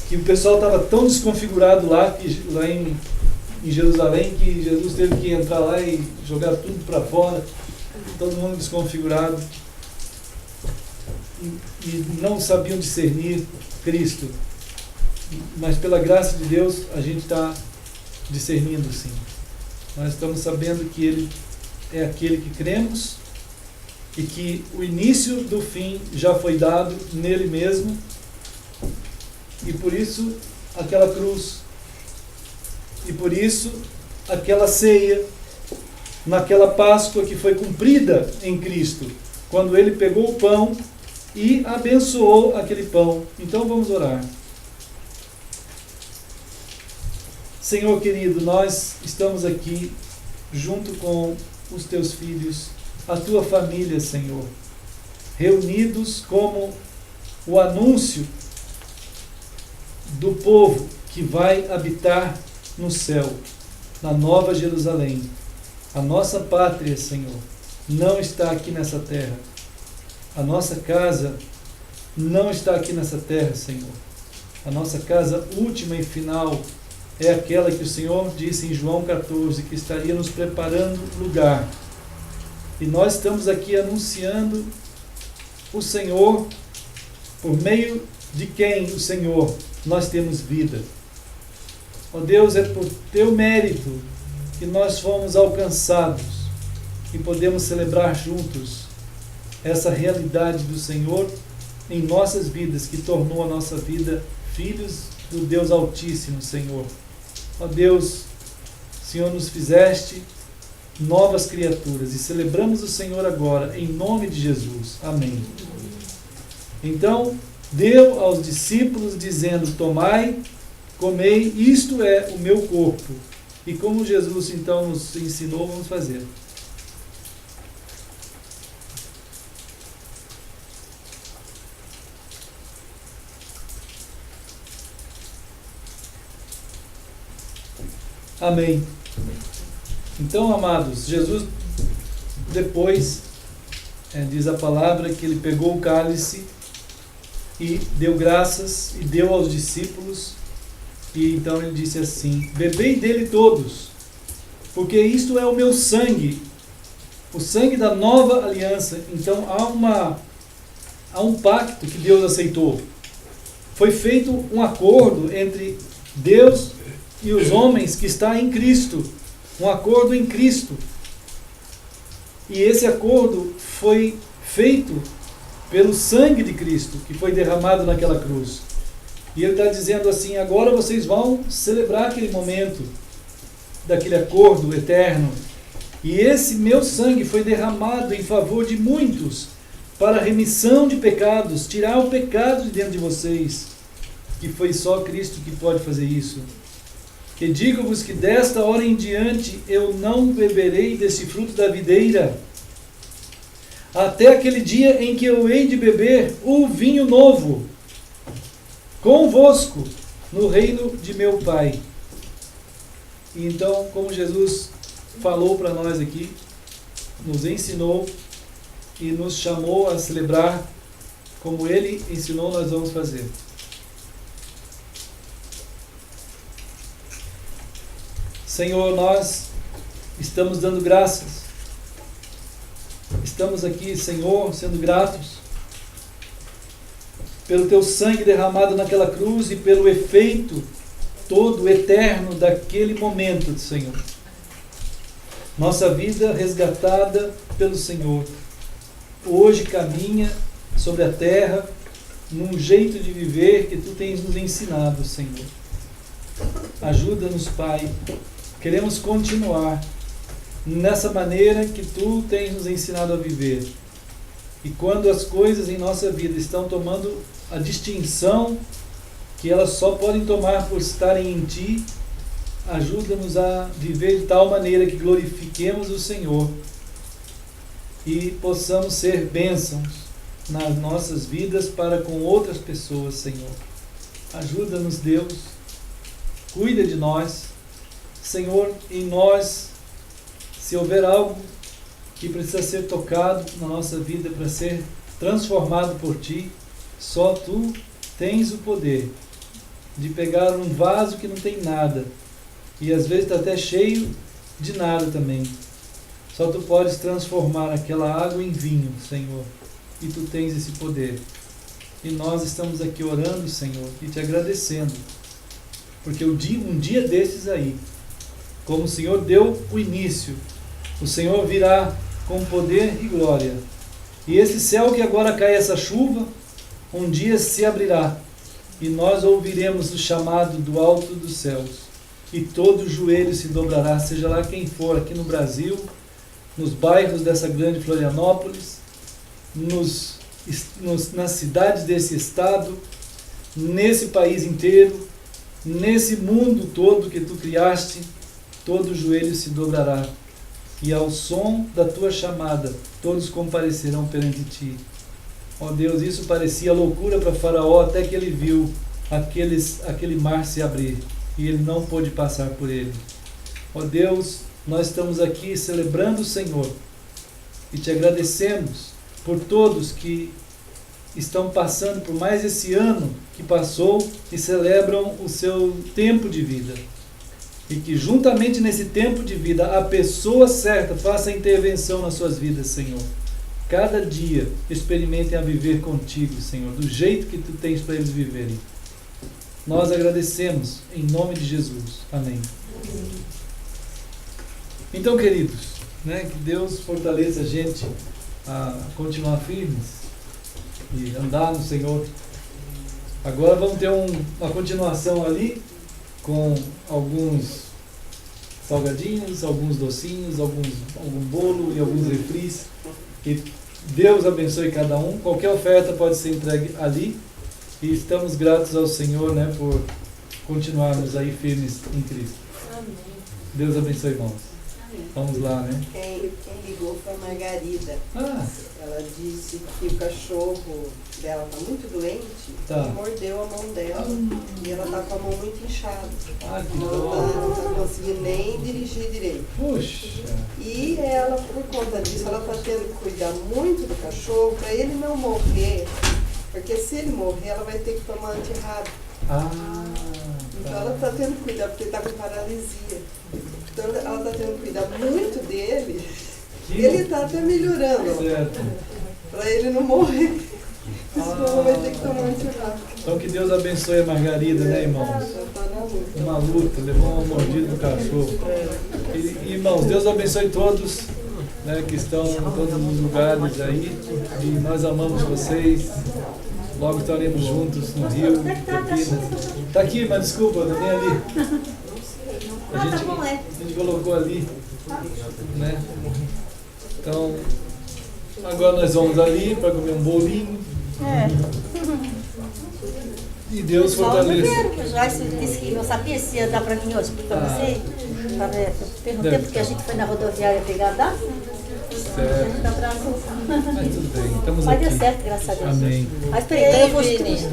Que o pessoal estava tão desconfigurado lá em Jerusalém, que Jesus teve que entrar lá e jogar tudo para fora, todo mundo desconfigurado, e não sabiam discernir Cristo. Mas pela graça de Deus a gente está discernindo, sim. Nós estamos sabendo que Ele é aquele que cremos e que o início do fim já foi dado nele mesmo, e por isso aquela cruz, e por isso aquela ceia, naquela Páscoa que foi cumprida em Cristo, quando Ele pegou o pão e abençoou aquele pão. Então vamos orar. Senhor querido, nós estamos aqui junto com os Teus filhos, a Tua família, Senhor, reunidos como o anúncio do povo que vai habitar no céu, na Nova Jerusalém. A nossa pátria, Senhor, não está aqui nessa terra. A nossa casa não está aqui nessa terra, Senhor. A nossa casa última e final é aquela que o Senhor disse em João 14, que estaria nos preparando lugar. E nós estamos aqui anunciando o Senhor, por meio de quem o Senhor nós temos vida. Ó Deus, é por teu mérito que nós fomos alcançados e podemos celebrar juntos essa realidade do Senhor em nossas vidas, que tornou a nossa vida filhos do Deus Altíssimo, Senhor. Ó Deus, Senhor, nos fizeste novas criaturas e celebramos o Senhor agora, em nome de Jesus. Amém. Então, deu aos discípulos, dizendo: tomai, comei, isto é o meu corpo. E como Jesus então nos ensinou, vamos fazer. Amém. Então, amados, Jesus depois, diz a palavra, que ele pegou o cálice e deu graças e deu aos discípulos, e então ele disse assim: bebei dele todos, porque isto é o meu sangue, o sangue da nova aliança. Então há um pacto que Deus aceitou. Foi feito um acordo entre Deus e os homens que está em Cristo, um acordo em Cristo. E esse acordo foi feito pelo sangue de Cristo, que foi derramado naquela cruz. E ele está dizendo assim: agora vocês vão celebrar aquele momento, daquele acordo eterno. E esse meu sangue foi derramado em favor de muitos, para a remissão de pecados, tirar o pecado de dentro de vocês, que foi só Cristo que pode fazer isso. Que digo-vos que desta hora em diante eu não beberei desse fruto da videira, até aquele dia em que eu hei de beber o vinho novo convosco no reino de meu Pai. E então, como Jesus falou para nós aqui, nos ensinou e nos chamou a celebrar, como Ele ensinou, nós vamos fazer. Senhor, nós estamos dando graças. Estamos aqui, Senhor, sendo gratos pelo Teu sangue derramado naquela cruz e pelo efeito todo eterno daquele momento, Senhor. Nossa vida resgatada pelo Senhor hoje caminha sobre a terra num jeito de viver que Tu tens nos ensinado, Senhor. Ajuda-nos, Pai. Queremos continuar nessa maneira que Tu tens nos ensinado a viver. E quando as coisas em nossa vida estão tomando a distinção que elas só podem tomar por estarem em Ti, ajuda-nos a viver de tal maneira que glorifiquemos o Senhor e possamos ser bênçãos nas nossas vidas para com outras pessoas, Senhor. Ajuda-nos, Deus. Cuida de nós. Senhor, em nós, se houver algo que precisa ser tocado na nossa vida para ser transformado por Ti, só Tu tens o poder de pegar um vaso que não tem nada, e às vezes está até cheio de nada também. Só Tu podes transformar aquela água em vinho, Senhor, e Tu tens esse poder. E nós estamos aqui orando, Senhor, e Te agradecendo, porque um dia desses aí, como o Senhor deu o início, o Senhor virá com poder e glória. E esse céu que agora cai essa chuva, um dia se abrirá, e nós ouviremos o chamado do alto dos céus, e todo joelho se dobrará, seja lá quem for, aqui no Brasil, nos bairros dessa grande Florianópolis, nas cidades desse estado, nesse país inteiro, nesse mundo todo que Tu criaste, todo joelho se dobrará, e ao som da Tua chamada, todos comparecerão perante Ti. Ó Deus, isso parecia loucura para Faraó, até que ele viu aquele mar se abrir, e ele não pôde passar por ele. Ó Deus, nós estamos aqui celebrando o Senhor, e Te agradecemos por todos que estão passando por mais esse ano que passou e celebram o seu tempo de vida. e que juntamente nesse tempo de vida a pessoa certa faça a intervenção nas suas vidas, Senhor. Cada dia experimentem a viver contigo, Senhor, do jeito que tu tens para eles viverem. Nós agradecemos em nome de Jesus. Amém. Então, queridos, que Deus fortaleça a gente a continuar firmes e andar no Senhor. Agora vamos ter uma continuação ali com alguns salgadinhos, alguns docinhos, algum bolo e alguns refris. Que Deus abençoe cada um. Qualquer oferta pode ser entregue ali. E estamos gratos ao Senhor, por continuarmos aí firmes em Cristo. Amém. Deus abençoe, irmãos. Vamos lá, Quem ligou foi a Margarida. Ela disse que o cachorro dela está muito doente e mordeu a mão dela. E ela está com a mão muito inchada. Que não está conseguindo nem dirigir direito. Puxa! E ela, por conta disso, ela está tendo que cuidar muito do cachorro para ele não morrer. Porque se ele morrer, ela vai ter que tomar antirrábico. Então ela está tendo que cuidar, porque ele está com paralisia. Então ela está tendo que cuidar muito dele. Ele está até melhorando. Para ele não morrer. Senão ela vai ter que tomar antirrábico. Então que Deus abençoe a Margarida, irmãos? Uma luta, levou uma mordida do cachorro. E, irmãos, Deus abençoe todos que estão em todos os lugares aí. E nós amamos vocês. Logo estaremos juntos no Rio, Campinas. Está aqui, mas desculpa, não vem ali. A gente colocou ali. Então, agora nós vamos ali para comer um bolinho. E Deus fortaleça. O Joyce disse que não sabia se ia dar para mim hoje, para você. Perguntei porque a gente foi na rodoviária pegar a data. Certo. Mas tudo bem, estamos Mas aqui. deu certo, graças a Deus. Amém. Mas peraí, eu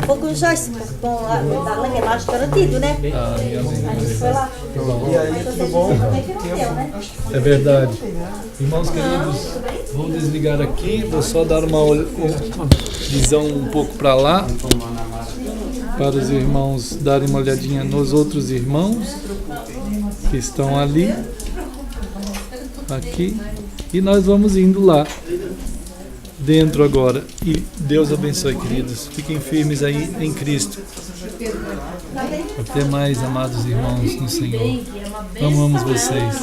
vou com o Joyce, com a Lange mais garantido, né? A gente foi lá. E aí, tudo bom? É verdade. Irmãos queridos, vou desligar aqui, vou só dar uma visão um pouco para lá, para os irmãos darem uma olhadinha nos outros irmãos que estão ali, aqui, e nós vamos indo lá dentro agora. E Deus abençoe, queridos. Fiquem firmes aí em Cristo. Até mais, amados irmãos no Senhor. Amamos vocês.